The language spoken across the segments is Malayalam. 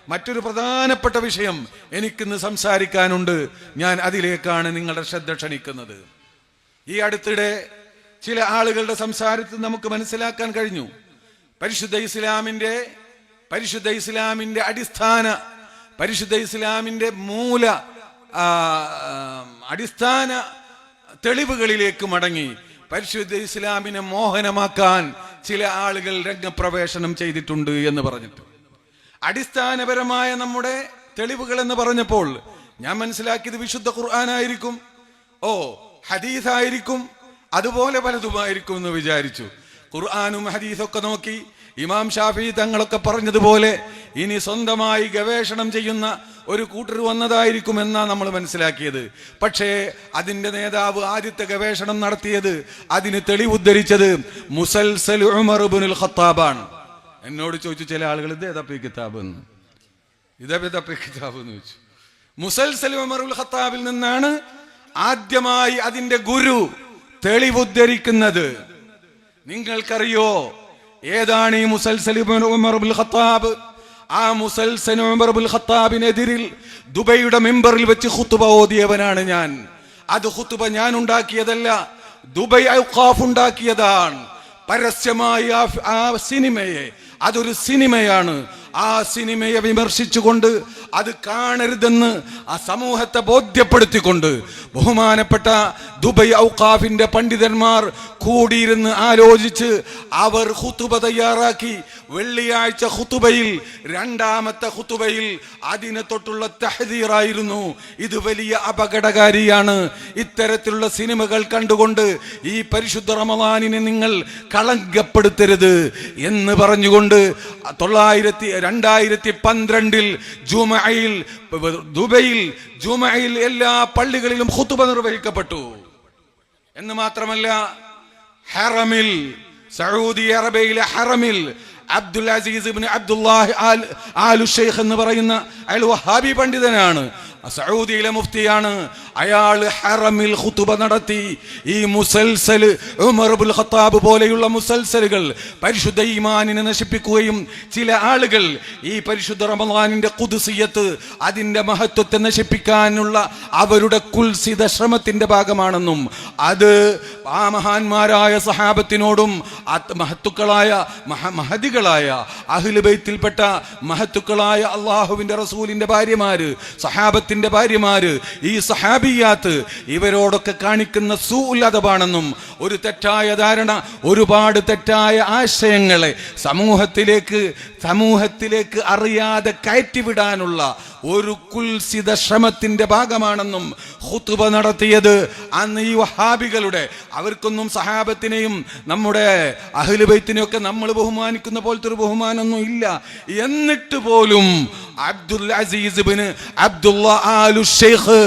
മറ്റൊരു പ്രധാനപ്പെട്ട വിഷയം എനിക്കിന്ന് സംസാരിക്കാനുണ്ട്. ഞാൻ അതിലേക്കാണ് നിങ്ങളുടെ ശ്രദ്ധ ക്ഷണിക്കുന്നത്. ഈ അടുത്തിടെ ചില ആളുകളുടെ സംസാരത്തിൽ നമുക്ക് മനസ്സിലാക്കാൻ കഴിഞ്ഞു, പരിശുദ്ധ ഇസ്ലാമിന്റെ അടിസ്ഥാന തെളിവുകളിലേക്ക് മടങ്ങി പരിശുദ്ധ ഇസ്ലാമിനെ മോഹനമാക്കാൻ ചില ആളുകൾ രംഗപ്രവേശനം ചെയ്തിട്ടുണ്ട് എന്ന് പറഞ്ഞിട്ട്, അടിസ്ഥാനപരമായ നമ്മുടെ തെളിവുകൾ എന്ന് പറഞ്ഞപ്പോൾ ഞാൻ മനസ്സിലാക്കിയത് വിശുദ്ധ ഖുർആനായിരിക്കും, ഹദീസായിരിക്കും, അതുപോലെ പലതുമായിരിക്കും എന്ന് വിചാരിച്ചു. ഖുർആനും ഹദീസൊക്കെ നോക്കി ഇമാം ഷാഫിഈ തങ്ങളൊക്കെ പറഞ്ഞതുപോലെ ഇനി സ്വന്തമായി ഗവേഷണം ചെയ്യുന്ന ഒരു കൂട്ടർ വന്നതായിരിക്കും എന്നാണ് നമ്മൾ മനസ്സിലാക്കിയത്. പക്ഷേ അതിന്റെ നേതാവ് ആദ്യത്തെ ഗവേഷണം നടത്തിയത്, അതിന് തെളിവുദ്ധരിച്ചത് മുസൽസൽ ഉമർ ഇബ്നുൽ ഖത്താബാണ്. എന്നോട് ചോദിച്ചു ചില ആളുകൾ, ഇതേതപ്പി കിതാബ് എന്ന് ചോദിച്ചു. മുസൽസൽ ഉമറുൽ ഖത്താബിൽ നിന്നാണ് ആദ്യമായി അതിന്റെ ഗുരു തെളിവുദ്ധരിക്കുന്നത്. നിങ്ങൾക്കറിയോ ഏതാണ് ഈ മുസൽസൽ ഉമർ ഇബ്നുൽ ഖത്താബ്? ആ മുസൽസൽ ഉമർ ഇബ്നുൽ ഖത്താബിനെതിരിൽ ദുബൈയുടെ മിമ്പറിൽ വെച്ച് ഖുതുബ ഓതിയവനാണ് ഞാൻ. അത് ഖുതുബ ഞാൻ ഉണ്ടാക്കിയതല്ല, ദുബൈ ഔഖാഫ് ഉണ്ടാക്കിയതാണ്. പരസ്യമായി ആ സിനിമയെ, അതൊരു സിനിമയാണ്, ആ സിനിമയെ വിമർശിച്ചുകൊണ്ട് അത് കാണരുതെന്ന് ആ സമൂഹത്തെ ബോധ്യപ്പെടുത്തിക്കൊണ്ട് ബഹുമാനപ്പെട്ട ദുബൈ ഔഖാഫിന്റെ പണ്ഡിതന്മാർ കൂടിയിരുന്ന് ആലോചിച്ച് അവർ ഖുതുബ തയ്യാറാക്കി. വെള്ളിയാഴ്ച ഖുതുബയിൽ, രണ്ടാമത്തെ ഖുതുബയിൽ അതിനെ തൊട്ടുള്ള തഹ്ദീറായിരുന്നു, ഇത് വലിയ അപകടകാരിയാണ്, ഇത്തരത്തിലുള്ള സിനിമകൾ കണ്ടുകൊണ്ട് ഈ പരിശുദ്ധ റമളാനിനെ നിങ്ങൾ കളങ്കപ്പെടുത്തരുത് എന്ന് പറഞ്ഞുകൊണ്ട് 2012 ജുമഅയിൽ ദുബൈയിൽ ജുമഅയിൽ എല്ലാ പള്ളികളിലും ഖുതുബ നിർവഹിക്കപ്പെട്ടു. എന്ന് മാത്രമല്ല, ഹറമിൽ, സൗദി അറേബ്യയിലെ ഹറമിൽ അബ്ദുൽ അസീസ് ഇബ്നു അബ്ദുല്ലാഹ് ആലു ഷെയ്ഖ് എന്ന് പറയുന്ന അയാൾ വഹാബി പണ്ഡിതനാണ്, സൗദിയിലെ മുഫ്തിയാണ്. അയാൾ ഹറമിൽ ഖുതുബ നടത്തി. ഈ മുസൽസൽ ഉമർ ഇബ്നുൽ ഖത്താബ് പോലെയുള്ള മുസൽസലുകൾ പരിശുദ്ധ ഈമാനിനെ നശിപ്പിക്കുകയും ചില ആളുകൾ ഈ പരിശുദ്ധ റമളാനിന്റെ ഖുദ്സിയത്ത്, അതിന്റെ മഹത്വത്തെ നശിപ്പിക്കാനുള്ള അവരുടെ കുൽസിത ശ്രമത്തിന്റെ ഭാഗമാണെന്നും അത് ആ മഹാന്മാരായ സഹാബത്തിനോടും മഹത്തുക്കളായ മഹദികളായ അഹ്ലു ബൈത്തിൽപ്പെട്ട മഹത്തുക്കളായ അള്ളാഹുവിന്റെ റസൂലിന്റെ ഭാര്യമാര്, സഹാബത്തിന്റെ ഭാര്യമാര്, ഈ സഹാബിയാത്ത്, ഇവരോടൊക്കെ കാണിക്കുന്ന സൂഉൽ അദബാണെന്നും ഒരു തെറ്റായ ധാരണ, ഒരുപാട് തെറ്റായ ആശയങ്ങളെ സമൂഹത്തിലേക്ക് അറിയാതെ കയറ്റിവിടാനുള്ള ഒരു കുൽസിത ശ്രമത്തിന്റെ ഭാഗമാണെന്നും ഖുതുബ നടത്തിയത് അന്ന് ഈ വഹാബികളുടെ, അവർക്കൊന്നും സഹാബത്തിനെയും നമ്മുടെ അഹ്ലു ബൈത്തിനെയൊക്കെ നമ്മൾ ബഹുമാനിക്കുന്ന പോലത്തെ ഒരു ബഹുമാനമൊന്നും ഇല്ല. എന്നിട്ട് പോലും അബ്ദുൽ അസീസ് ഇബ്നു അബ്ദുല്ലാഹ് ആലു ഷെയ്ഖ്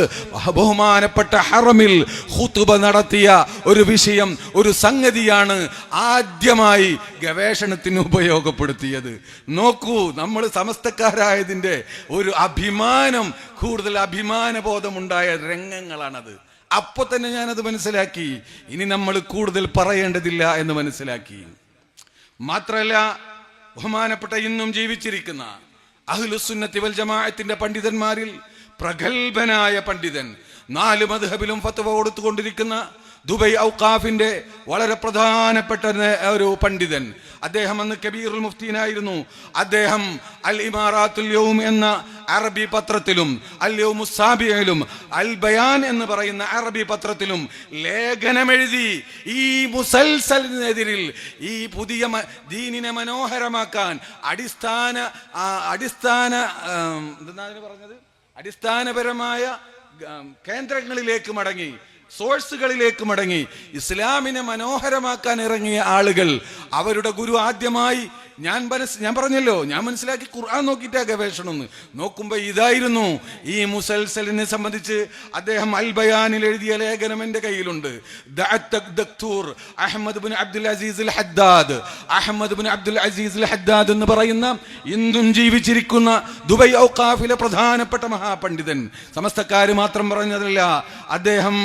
ബഹുമാനപ്പെട്ട ഹറമിൽ ഖുതുബ നടത്തിയ ഒരു വിഷയം, ഒരു സംഗതിയാണ് ആദ്യമായി ഗവേഷണത്തിന് ഉപയോഗപ്പെടുത്തിയത്. നോക്കൂ, നമ്മൾ സമസ്തക്കാരായതിന്റെ ഒരു അഭിമാനം, കൂടുതൽ അഭിമാനബോധമുണ്ടായ രംഗങ്ങളാണത്. അപ്പൊ തന്നെ ഞാനത് മനസ്സിലാക്കി, ഇനി നമ്മൾ കൂടുതൽ പറയേണ്ടതില്ല എന്ന് മനസ്സിലാക്കി. മാത്രമല്ല, ബഹുമാനപ്പെട്ട ഇന്നും ജീവിച്ചിരിക്കുന്ന അഹ്ലുസുന്നത്തി വൽ ജമാഅത്തിന്റെ പണ്ഡിതന്മാരിൽ പ്രഗത്ഭനായ പണ്ഡിതൻ, 4 മദ്ഹബിലും ഫത്വ കൊടുത്തുകൊണ്ടിരിക്കുന്ന ദുബൈ ഔഖാഫിന്റെ വളരെ പ്രധാനപ്പെട്ട ഒരു പണ്ഡിതൻ, അദ്ദേഹം അന്ന് കബീറുൽ മുഫ്തീനായിരുന്നു. അദ്ദേഹം അൽ ഇമാറാത്തുൽ യൗം എന്ന അറബി പത്രത്തിലും അൽ യൗമുസ് സാബിയിലും അൽ ബയാൻ എന്ന് പറയുന്ന അറബി പത്രത്തിലും ലേഖനമെഴുതി ഈ മുസൽസലിനെതിരിൽ, ഈ പുതിയ ദീനിനെ മനോഹരമാക്കാൻ അടിസ്ഥാനപരമായ കേന്ദ്രങ്ങളിലേക്ക് മടങ്ങി, സോഴ്സുകളിലേക്ക് മടങ്ങി ഇസ്ലാമിനെ മനോഹരമാക്കാൻ ഇറങ്ങിയ ആളുകൾ, അവരുടെ ഗുരു ആദ്യമായി ഞാൻ പറഞ്ഞല്ലോ, ഞാൻ മനസ്സിലാക്കി ഖുർആൻ നോക്കിയിട്ടാ ഗവേഷണം. നോക്കുമ്പോ ഇതായിരുന്നു. ഈ മുസൽസലിനെ സംബന്ധിച്ച് അദ്ദേഹം അൽ ബയാനിൽ എഴുതിയ ലേഖനം എന്റെ കയ്യിലുണ്ട്. അഹ്മദ് ഇബ്നു അബ്ദുൽ അസീസ് അൽ ഹദ്ദാദ് എന്ന് പറയുന്ന ഇന്നും ജീവിച്ചിരിക്കുന്ന ദുബൈ ഔഖാഫിലെ പ്രധാനപ്പെട്ട മഹാപണ്ഡിതൻ, സമസ്തക്കാര് മാത്രം പറഞ്ഞതല്ല, അദ്ദേഹം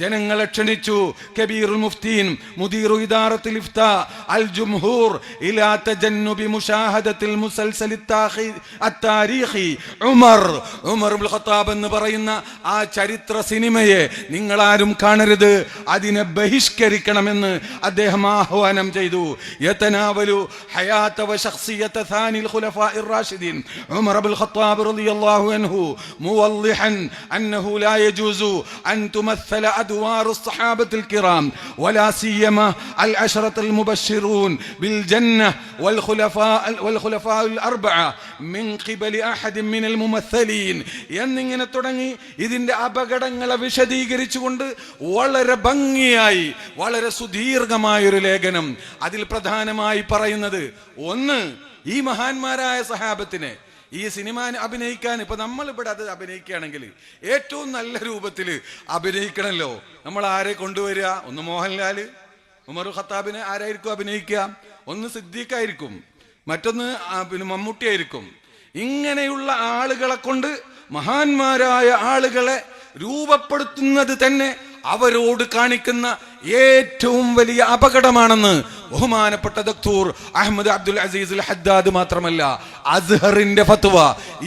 ജനങ്ങളെ ക്ഷണിച്ചു. കബീറുൽ മുഫ്തീൻ, മുദീറു ഇദാറത്തുൽ ഇഫ്താ, അൽ ജുംഹൂർ ഇലാ തജന്ന ബിമുശാഹദത്തിൽ മുസൽസലി അത്താരീഖി ഉമർ ഇബ്നുൽ ഖത്താബ് എന്ന് പറയുന്ന ആ ചരിത്ര സിനിമയെ നിങ്ങൾ ആരും കാണരുത്, അതിനെ ബഹിഷ്കരിക്കണമെന്ന് അദ്ദേഹം ആഹ്വാനം ചെയ്തു. യതനാവലു ഹയാത വ ശഖ്സിയത സാനിൽ ഖുലഫാഇർ റാഷിദീൻ ഉമർ ഇബ്നുൽ ഖത്താബ് റളിയല്ലാഹു അൻഹു മുവല്ലിഹൻ അന്നഹു ലാ യജൂസു അൻ തുമثل അദ്വാർ الصحابة الكرام ولا سيما العشرة المبشرون بالجنة والخلفاء الأربعة من قبل أحد من الممثلين എന്നിങ്ങനെ തുടങ്ങി ഇതിന്റെ അപകടങ്ങളെ വിശദീകരിച്ചുകൊണ്ട് വളരെ ഭംഗിയായി വളരെ സുദീർഘമായൊരു ലേഖനം. അതിൽ പ്രധാനമായി പറയുന്നത്, ഒന്ന്, ഈ മഹാന്മാരായ സഹാബത്തിനെ ഈ സിനിമ അഭിനയിക്കാൻ, ഇപ്പൊ നമ്മൾ ഇവിടെ അത് അഭിനയിക്കുകയാണെങ്കിൽ ഏറ്റവും നല്ല രൂപത്തിൽ അഭിനയിക്കണമല്ലോ. നമ്മൾ ആരെ കൊണ്ടുവരിക? ഒന്ന് മോഹൻലാല്, ഉമർ ഖത്താബിനെ ആരായിരിക്കും അഭിനയിക്കുക? ഒന്ന് സിദ്ദീഖായിരിക്കും, മറ്റൊന്ന് പിന്നെ മമ്മൂട്ടി ആയിരിക്കും. ഇങ്ങനെയുള്ള ആളുകളെ കൊണ്ട് മഹാന്മാരായ ആളുകളെ രൂപപ്പെടുത്തുന്നത് തന്നെ അവരോട് കാണിക്കുന്ന ഏറ്റവും വലിയ അപകടമാണെന്ന് ബഹുമാനപ്പെട്ട ദക്തൂർ അഹമ്മദ് അബ്ദുൽ അസീസ് അൽ ഹദ്ദാദ് മാത്രമല്ല, അസ്ഹറിന്റെ ഫത്വ,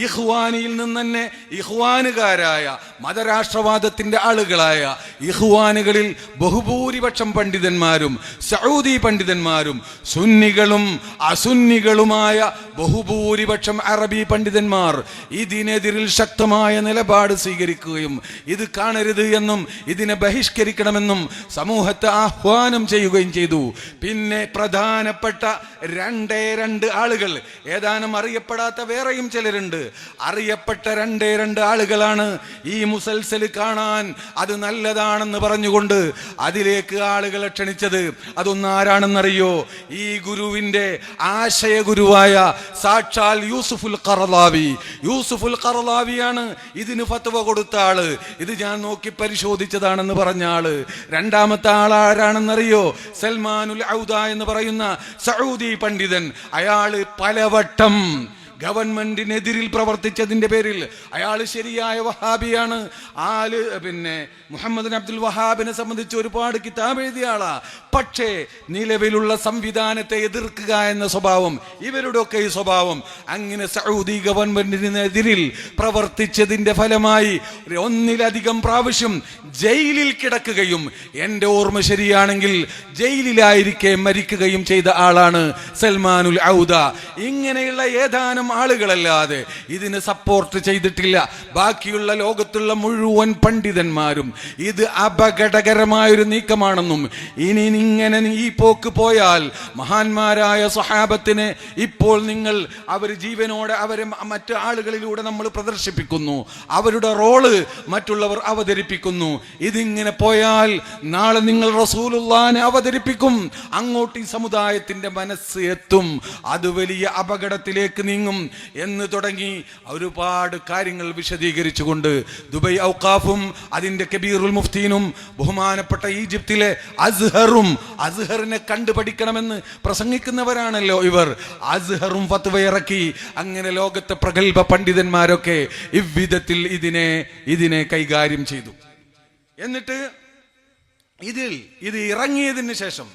ഇഖ്വാനിയിൽ നിന്ന് തന്നെ ഇഖ്വാനുകാരായ മതരാഷ്ട്രവാദത്തിന്റെ ആളുകളായ ഇഖ്വാനുകളിൽ ബഹുഭൂരിപക്ഷം പണ്ഡിതന്മാരും സഊദി പണ്ഡിതന്മാരും സുന്നികളും അസുന്നികളുമായ ബഹുഭൂരിപക്ഷം അറബി പണ്ഡിതന്മാർ ഇതിനെതിരിൽ ശക്തമായ നിലപാട് സ്വീകരിക്കുകയും ഇത് കാണരുത് എന്നും ഇതിനെ ബഹിഷ്കരിക്കണമെന്നും സമൂഹത്തെ ആഹ്വാനം ചെയ്യുകയും ചെയ്തു. പിന്നെ പ്രധാനപ്പെട്ട രണ്ട് ആളുകൾ, ഏതാനും അറിയപ്പെടാത്ത വേറെയും ചിലരുണ്ട്, അറിയപ്പെട്ട രണ്ട് ആളുകളാണ് ഈ മുസൽസൽ കാണാൻ അത് നല്ലതാണെന്ന് പറഞ്ഞുകൊണ്ട് അതിലേക്ക് ആളുകളെ ക്ഷണിച്ചത്. അതൊന്നും ആരാണെന്നറിയോ? ഈ ഗുരുവിന്റെ ആശയ ഗുരുവായ സാക്ഷാൽ യൂസുഫുൽ ഖറളാവിയാണ് ഇതിന് ഫത്വ കൊടുത്ത ആള്. ഇത് ഞാൻ നോക്കി പരിശോധിച്ചതാണെന്ന് പറഞ്ഞ ആള്. രണ്ടാമത്തെ ആളാരാണെന്നറിയോ? സൽമാനുൽ ഔദ എന്ന് പറയുന്ന സഊദി പണ്ഡിതൻ. അയാള് പലവട്ടം ഗവൺമെന്റിനെതിരിൽ പ്രവർത്തിച്ചതിന്റെ പേരിൽ അയാൾ ശരിയായ വഹാബിയാണ്. പിന്നെ മുഹമ്മദ് അബ്ദുൽ വഹാബിനെ സംബന്ധിച്ച് ഒരുപാട് കിതാബ് എഴുതിയ ആളാ. പക്ഷേ നിലവിലുള്ള സംവിധാനത്തെ എതിർക്കുക എന്ന സ്വഭാവം, ഇവരുടെയൊക്കെ ഈ സ്വഭാവം, അങ്ങനെ സഊദി ഗവൺമെന്റിനെതിരിൽ പ്രവർത്തിച്ചതിന്റെ ഫലമായി ഒന്നിലധികം പ്രാവശ്യം ജയിലിൽ കിടക്കുകയും എൻ്റെ ഓർമ്മ ശരിയാണെങ്കിൽ ജയിലിലായിരിക്കെ മരിക്കുകയും ചെയ്ത ആളാണ് സൽമാനുൽ ഔദ. ഇങ്ങനെയുള്ള ഏതാനും ആളുകളല്ലാതെ ഇതിന് സപ്പോർട്ട് ചെയ്തിട്ടില്ല ബാക്കിയുള്ള ലോകത്തുള്ള മുഴുവൻ പണ്ഡിതന്മാരും. ഇത് അപകടകരമായൊരു നീക്കമാണെന്നും ഇനി ഇങ്ങനെ ഈ പോക്ക് പോയാൽ മഹാന്മാരായ സ്വഹാബത്തിനെ ഇപ്പോൾ നിങ്ങൾ അവർ ജീവനോടെ അവരെ മറ്റു ആളുകളിലൂടെ നമ്മൾ പ്രദർശിപ്പിക്കുന്നു, അവരുടെ റോള് മറ്റുള്ളവർ അവതരിപ്പിക്കുന്നു. ഇതിങ്ങനെ പോയാൽ നാളെ നിങ്ങൾ റസൂലുള്ളാഹിനെ അവതരിപ്പിക്കും, അങ്ങോട്ട് ഈ സമുദായത്തിന്റെ മനസ്സ് എത്തും, അത് വലിയ അപകടത്തിലേക്ക് നീങ്ങും എന്ന് തുടങ്ങി ഒരുപാട് കാര്യങ്ങൾ വിശദീകരിച്ചുകൊണ്ട് ദുബൈ ഔഖാഫും അതിന്റെ കബീറുൽ മുഫ്തീനും ബഹുമാനപ്പെട്ട ഈജിപ്തിലെ അസ്ഹറിനെ കണ്ടുപഠിക്കണമെന്ന് പ്രസംഗിക്കുന്നവരാണല്ലോ ഇവർ. അസ്ഹറും ഫത്വ ഇറക്കി. അങ്ങനെ ലോകത്തെ പ്രഗത്ഭ പണ്ഡിതന്മാരൊക്കെ ഇவ்விധത്തിൽ ഇതിനെ കൈകാര്യം ചെയ്തു. എന്നിട്ട് ഇത് ഇറങ്ങിയതിന് ശേഷം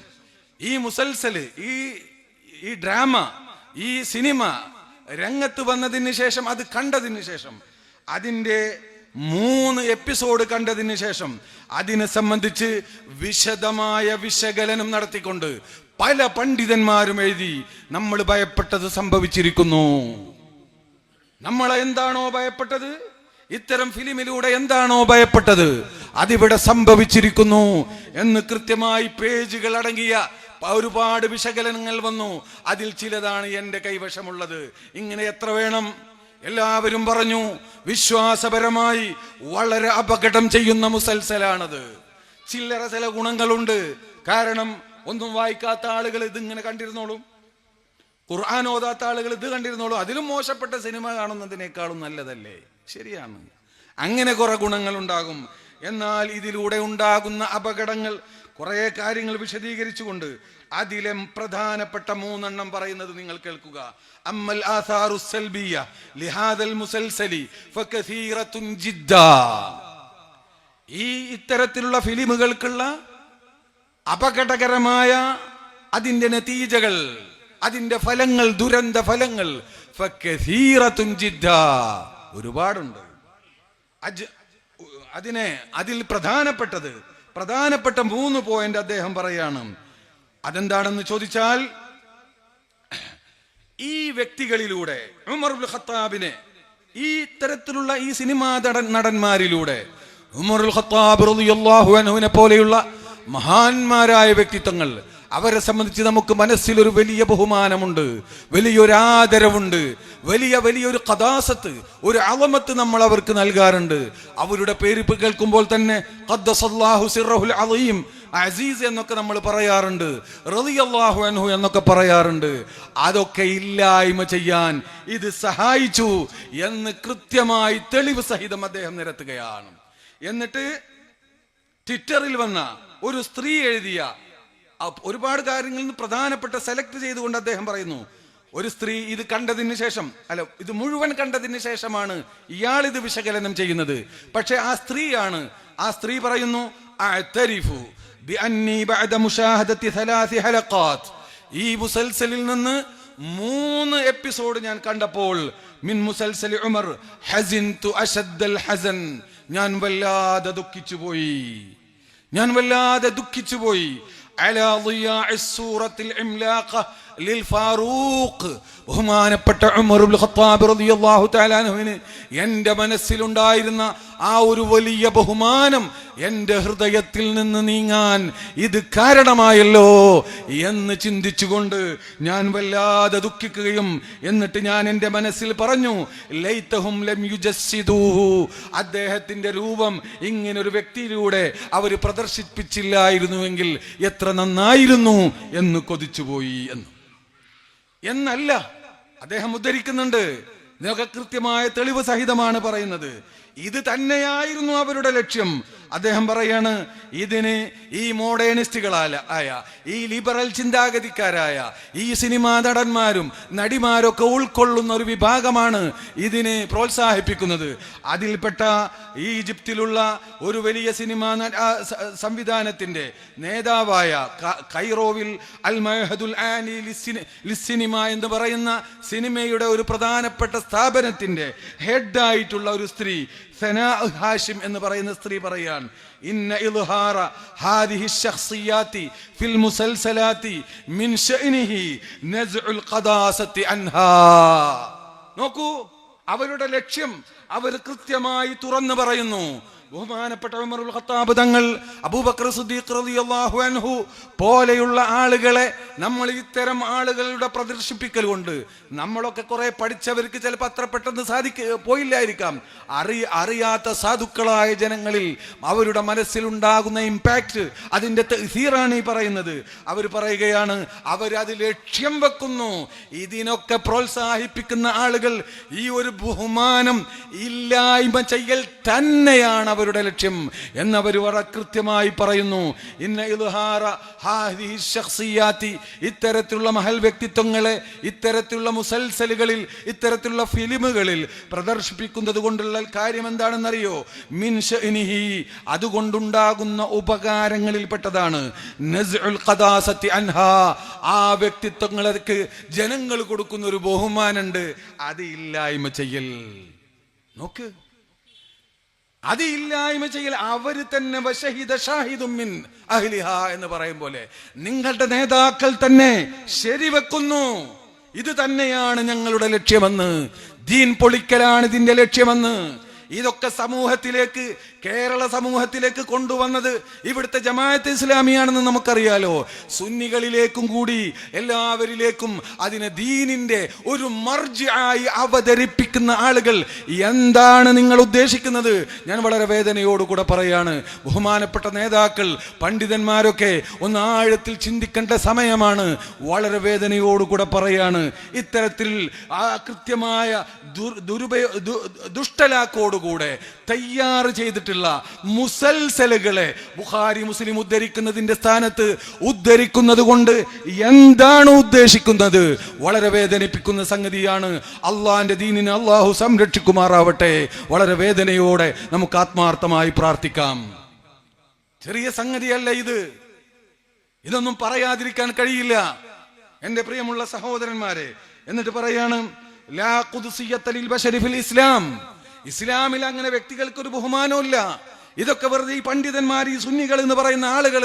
ഈ മുസൽസല്, ഈ ഡ്രാമ, ഈ സിനിമ രംഗത്ത് വന്നതിന് ശേഷം, അത് കണ്ടതിന് ശേഷം, അതിൻ്റെ 3 എപ്പിസോഡ് കണ്ടതിന് ശേഷം അതിനെ സംബന്ധിച്ച് വിശദമായ വിശകലനം നടത്തിക്കൊണ്ട് പല പണ്ഡിതന്മാരും എഴുതി, നമ്മൾ ഭയപ്പെട്ടത് സംഭവിച്ചിരിക്കുന്നു. നമ്മൾ എന്താണോ ഭയപ്പെട്ടത്, ഇത്തരം ഫിലിമിലൂടെ എന്താണോ ഭയപ്പെട്ടത്, അതിവിടെ സംഭവിച്ചിരിക്കുന്നു എന്ന് കൃത്യമായി പേജുകൾ അടങ്ങിയ ഒരുപാട് വിശകലനങ്ങൾ വന്നു. അതിൽ ചിലതാണ് എൻ്റെ കൈവശമുള്ളത്. ഇങ്ങനെ എത്ര വേണം? എല്ലാവരും പറഞ്ഞു വിശ്വാസപരമായി വളരെ അപകടം ചെയ്യുന്ന മുസൽസലാണത്. ചില്ലറ ചില ഗുണങ്ങളുണ്ട്. കാരണം ഒന്നും വായിക്കാത്ത ആളുകൾ ഇതിങ്ങനെ കണ്ടിരുന്നോളും, ഖുർആൻ ഓതാത്ത ആളുകൾ ഇത് കണ്ടിരുന്നോളും. അതിലും മോശപ്പെട്ട സിനിമ കാണുന്നതിനേക്കാളും നല്ലതല്ലേ? ശരിയാണ്, അങ്ങനെ കുറെ ഗുണങ്ങൾ ഉണ്ടാകും. എന്നാൽ ഇതിലൂടെ ഉണ്ടാകുന്ന അപകടങ്ങൾ കുറെ കാര്യങ്ങൾ വിശദീകരിച്ചുകൊണ്ട് അതിലെ പ്രധാനപ്പെട്ട 3 പറയുന്നത് നിങ്ങൾ കേൾക്കുക. അമ്മൽ ആസാറു സൽബിയ ലിഹാദൽ മുസൽസലി ഫകസീറത്തുൻ ജിദ്ദാ. ഈ ഇത്തരത്തിലുള്ള ഫിലിമുകൾക്കുള്ള അപകടകരമായ അതിന്റെ നതീജകൾ അതിന്റെ ഫലങ്ങൾ, ദുരന്ത ഫലങ്ങൾ ഫകസീറത്തുൻ ജിദ്ദാ, ഒരുപാടുണ്ട്. അതിൽ പ്രധാനപ്പെട്ട 3 പോയിന്റ് അദ്ദേഹം പറയാണ്. അതെന്താണെന്ന് ചോദിച്ചാൽ, ഈ വ്യക്തികളിലൂടെ ഉമർ ഇബ്നുൽ ഖത്താബിനെ, ഈ തരത്തിലുള്ള ഈ സിനിമാ നടന്മാരിലൂടെ ഉമറുൽ ഖത്താബ് റളിയല്ലാഹു അൻഹുവിനെ പോലെയുള്ള മഹാന്മാരായ വ്യക്തിത്വങ്ങൾ, അവരെ സംബന്ധിച്ച് നമുക്ക് മനസ്സിൽ ഒരു വലിയ ബഹുമാനമുണ്ട്, വലിയൊരു ആദരവുണ്ട്, വലിയൊരു ഖദാസത്ത്, ഒരു അളമത്ത് നമ്മൾ അവർക്ക് നൽകാറുണ്ട്. അവരുടെ പേര് കേൾക്കുമ്പോൾ തന്നെ ഖദ്ദസല്ലാഹു സിർറഹുൽ അളീം, അസീസ് എന്നൊക്കെ നമ്മൾ പറയാറുണ്ട്, റളിയല്ലാഹു അൻഹു എന്നൊക്കെ പറയാറുണ്ട്. അതൊക്കെ ഇല്ലായ്മ ചെയ്യാൻ ഇത് സഹായിച്ചു എന്ന് കൃത്യമായി തെളിവ് സഹിതം അദ്ദേഹം നിരത്തുകയാണ്. എന്നിട്ട് ട്വിറ്ററിൽ വന്ന ഒരു സ്ത്രീ എഴുതിയ ഒരുപാട് കാര്യങ്ങളിൽ നിന്ന് പ്രധാനപ്പെട്ട സെലക്ട് ചെയ്തുകൊണ്ട് അദ്ദേഹം പറയുന്നു, ഒരു സ്ത്രീ ഇത് കണ്ടതിന് ശേഷം, ഇത് മുഴുവൻ കണ്ടതിന് ശേഷമാണ് ഇയാൾ ഇത് വിശകലനം ചെയ്യുന്നത്. പക്ഷെ ആ സ്ത്രീ പറയുന്നു, അഅ്തരിഫു ബിഅന്നി ബഅദ മുശാഹദത്തി 3 ഹലഖാത്ത്, ഈ മുസൽസലിൽ നിന്ന് 3 എപ്പിസോഡ് ഞാൻ കണ്ടപ്പോൾ, മിൻ മുസൽസലി ഉമർ ഹസിൻതു അശദ്ദൽ ഹസൻ, ഞാൻ വല്ലാതെ ദുഃഖിച്ചു പോയി. അലാ ളിയാഇ സൂറത്തിൽ ഇംലാഖ ലിൽ ഫാറൂഖ്, ബഹുമാനപ്പെട്ട ഉമർ ഇബ്നുൽ ഖത്താബ് റളിയല്ലാഹു തആല അൻഹുവിന് എൻ്റെ മനസ്സിലുണ്ടായിരുന്ന ആ ഒരു വലിയ ബഹുമാനം എൻ്റെ ഹൃദയത്തിൽ നിന്ന് നീങ്ങാൻ ഇത് കാരണമായല്ലോ എന്ന് ചിന്തിച്ചുകൊണ്ട് ഞാൻ വല്ലാതെ ദുഃഖിക്കുകയും, എന്നിട്ട് ഞാൻ എൻ്റെ മനസ്സിൽ പറഞ്ഞു, ലൈതഹും ലം യുജസ്സിദൂഹു, അദ്ദേഹത്തിൻ്റെ രൂപം ഇങ്ങനൊരു വ്യക്തിയിലൂടെ അവർ പ്രദർശിപ്പിച്ചില്ലായിരുന്നുവെങ്കിൽ എത്ര നന്നായിരുന്നു എന്ന് കൊതിച്ചുപോയി എന്നല്ല അദ്ദേഹം ഉദ്ധരിക്കുന്നുണ്ട്. ഇതൊക്കെ കൃത്യമായ തെളിവ് സഹിതമാണ് പറയുന്നത്. ഇത് തന്നെയായിരുന്നു അവരുടെ ലക്ഷ്യം. അദ്ദേഹം പറയാണ്, ഇതിന് ഈ മോഡേണിസ്റ്റുകളായ, ഈ ലിബറൽ ചിന്താഗതിക്കാരായ ഈ സിനിമാ നടന്മാരും നടിമാരൊക്കെ ഉൾക്കൊള്ളുന്ന ഒരു വിഭാഗമാണ് ഇതിനെ പ്രോത്സാഹിപ്പിക്കുന്നത്. അതിൽപ്പെട്ട ഈജിപ്തിലുള്ള ഒരു വലിയ സിനിമാ സംവിധാനത്തിന്റെ നേതാവായ കൈറോവിൽ അൽ മഹദുൽ ആനി ലിസിനിമ എന്ന് പറയുന്ന സിനിമയുടെ ഒരു പ്രധാനപ്പെട്ട സ്ഥാപനത്തിന്റെ ഹെഡായിട്ടുള്ള ഒരു സ്ത്രീ സനാ ഹാഷിം എന്ന് പറയുന്ന സ്ത്രീ പറയാൻ, ഇന്ന ഇൽഹാറ ഹാദിഹി ശഖ്സിയാതി ഫിൽ മുസൽസലാതി മിൻ ശഅനിഹി നസ്ഉൽ ഖദാസത്തി അൻഹാ. നോക്കൂ, അവരുടെ ലക്ഷ്യം അവർ കൃത്യമായി തുറന്നു പറയുന്നു. ബഹുമാനപ്പെട്ട ഉമറുൽ ഖത്താബ് തങ്ങൾ, അബൂബക്കർ സിദ്ദീഖ് റളിയല്ലാഹു അൻഹു പോലെയുള്ള ആളുകളെ നമ്മൾ ഇത്തരം ആളുകളുടെ പ്രദർശിപ്പിക്കൽ കൊണ്ട്, നമ്മളൊക്കെ കുറെ പഠിച്ചവർക്ക് ചിലപ്പോൾ അത്ര പെട്ടെന്ന് പോയില്ലായിരിക്കാം, അറിയാത്ത സാധുക്കളായ ജനങ്ങളിൽ അവരുടെ മനസ്സിലുണ്ടാകുന്ന ഇമ്പാക്ട്, അതിൻ്റെ തഅ്സീറാണ് ഈ പറയുന്നത്. അവർ പറയുകയാണ്, അവരത് ലക്ഷ്യം വെക്കുന്നു. ഇതിനൊക്കെ പ്രോത്സാഹിപ്പിക്കുന്ന ആളുകൾ ഈ ഒരു ബഹുമാനം ഇല്ലായ്മ ചെയ്യൽ തന്നെയാണ് അവരുടെ ലക്ഷ്യം എന്നവർ വളരെ കൃത്യമായി പറയുന്നു. ഇന്ന ഇൽഹാറ ഹാദിഹി ശഖ്സിയാതി, ഇത്തരത്തിലുള്ള മഹൽ വ്യക്തിത്വങ്ങളെ ഇത്തരത്തിലുള്ള മുസൽസലുകളിൽ, ഇത്തരത്തിലുള്ള ഫിലിമുകളിൽ പ്രദർശിപ്പിക്കുന്നത് കൊണ്ടുള്ള കാര്യം എന്താണെന്നറിയോ? മിൻ ശഅനിഹി, അതുകൊണ്ടുണ്ടാകുന്ന ഉപകാരങ്ങളിൽപ്പെട്ടതാണ് നസ്ഉൽ ഖദാസത്തി അൻഹാ, ആ വ്യക്തിത്വങ്ങൾക്ക് ജനങ്ങൾ കൊടുക്കുന്ന ഒരു ബഹുമാനമുണ്ട്, അത് ഇല്ലായ്മ ചെയ്യൽ. നോക്ക്, അത് ഇല്ലായ്മ ചെയ്യൽ. അവര് തന്നെ വശഹിദ ഷാഹിദും മിൻ അഹ്ലിഹാ എന്ന് പറയും പോലെ നിങ്ങളുടെ നേതാക്കൾ തന്നെ ശരിവെക്കുന്നു, ഇത് തന്നെയാണ് ഞങ്ങളുടെ ലക്ഷ്യമെന്ന്, ദീൻ പൊളിക്കലാണ് ഇതിന്റെ ലക്ഷ്യമെന്ന്. ഇതൊക്കെ സമൂഹത്തിലേക്ക്, കേരള സമൂഹത്തിലേക്ക് കൊണ്ടുവന്നത് ഇവിടുത്തെ ജമാഅത്ത് ഇസ്ലാമിയാണെന്ന് നമുക്കറിയാലോ. സുന്നികളിലേക്കും കൂടി എല്ലാവരിലേക്കും അതിനെ ദീനിന്റെ ഒരു മർജ് ആയി അവതരിപ്പിക്കുന്ന ആളുകൾ. എന്താണ് നിങ്ങൾ ഉദ്ദേശിക്കുന്നത്? ഞാൻ വളരെ വേദനയോടുകൂടെ പറയാണ്, ബഹുമാനപ്പെട്ട നേതാക്കൾ, പണ്ഡിതന്മാരൊക്കെ ഒന്ന് ആഴത്തിൽ ചിന്തിക്കേണ്ട സമയമാണ്. വളരെ വേദനയോടുകൂടെ പറയാണ്, ഇത്തരത്തിൽ ആ കൃത്യമായ ദുഷ്ടലാക്കോടുകൂടെ തയ്യാറ് ചെയ്തിട്ടുള്ള മുസൽസലുകളെ ബുഖാരി മുസ്ലിം ഉദ്ധരിക്കുന്നതിന്റെ സ്ഥാനത്ത് ഉദ്ധരിക്കുന്നത് കൊണ്ട് എന്താണ് ഉദ്ദേശിക്കുന്നത്? വളരെ വേദനിപ്പിക്കുന്ന സംഗതിയാണ്. അള്ളാന്റെ ദീനിനെ അള്ളാഹു സംരക്ഷിക്കുമാറാവട്ടെ. വളരെ വേദനയോടെ നമുക്ക് ആത്മാർത്ഥമായി പ്രാർത്ഥിക്കാം. ചെറിയ സംഗതിയല്ല ഇത്, ഇതൊന്നും പറയാതിരിക്കാൻ കഴിയില്ല. എന്റെ പ്രിയമുള്ള സഹോദരന്മാരെ, എന്നിട്ട് പറയാണ് ലാ ഖുദ്സിയ്യത ലിൽ ബശരി ഫിൽ ഇസ്ലാം. ഇസ്ലാമിൽ അങ്ങനെ വ്യക്തികൾക്ക് ഒരു ബഹുമാനമില്ല. ഇതൊക്കെ വെറുതെ ഈ പണ്ഡിതന്മാർ, ഈ സുന്നികൾ എന്ന് പറയുന്ന ആളുകൾ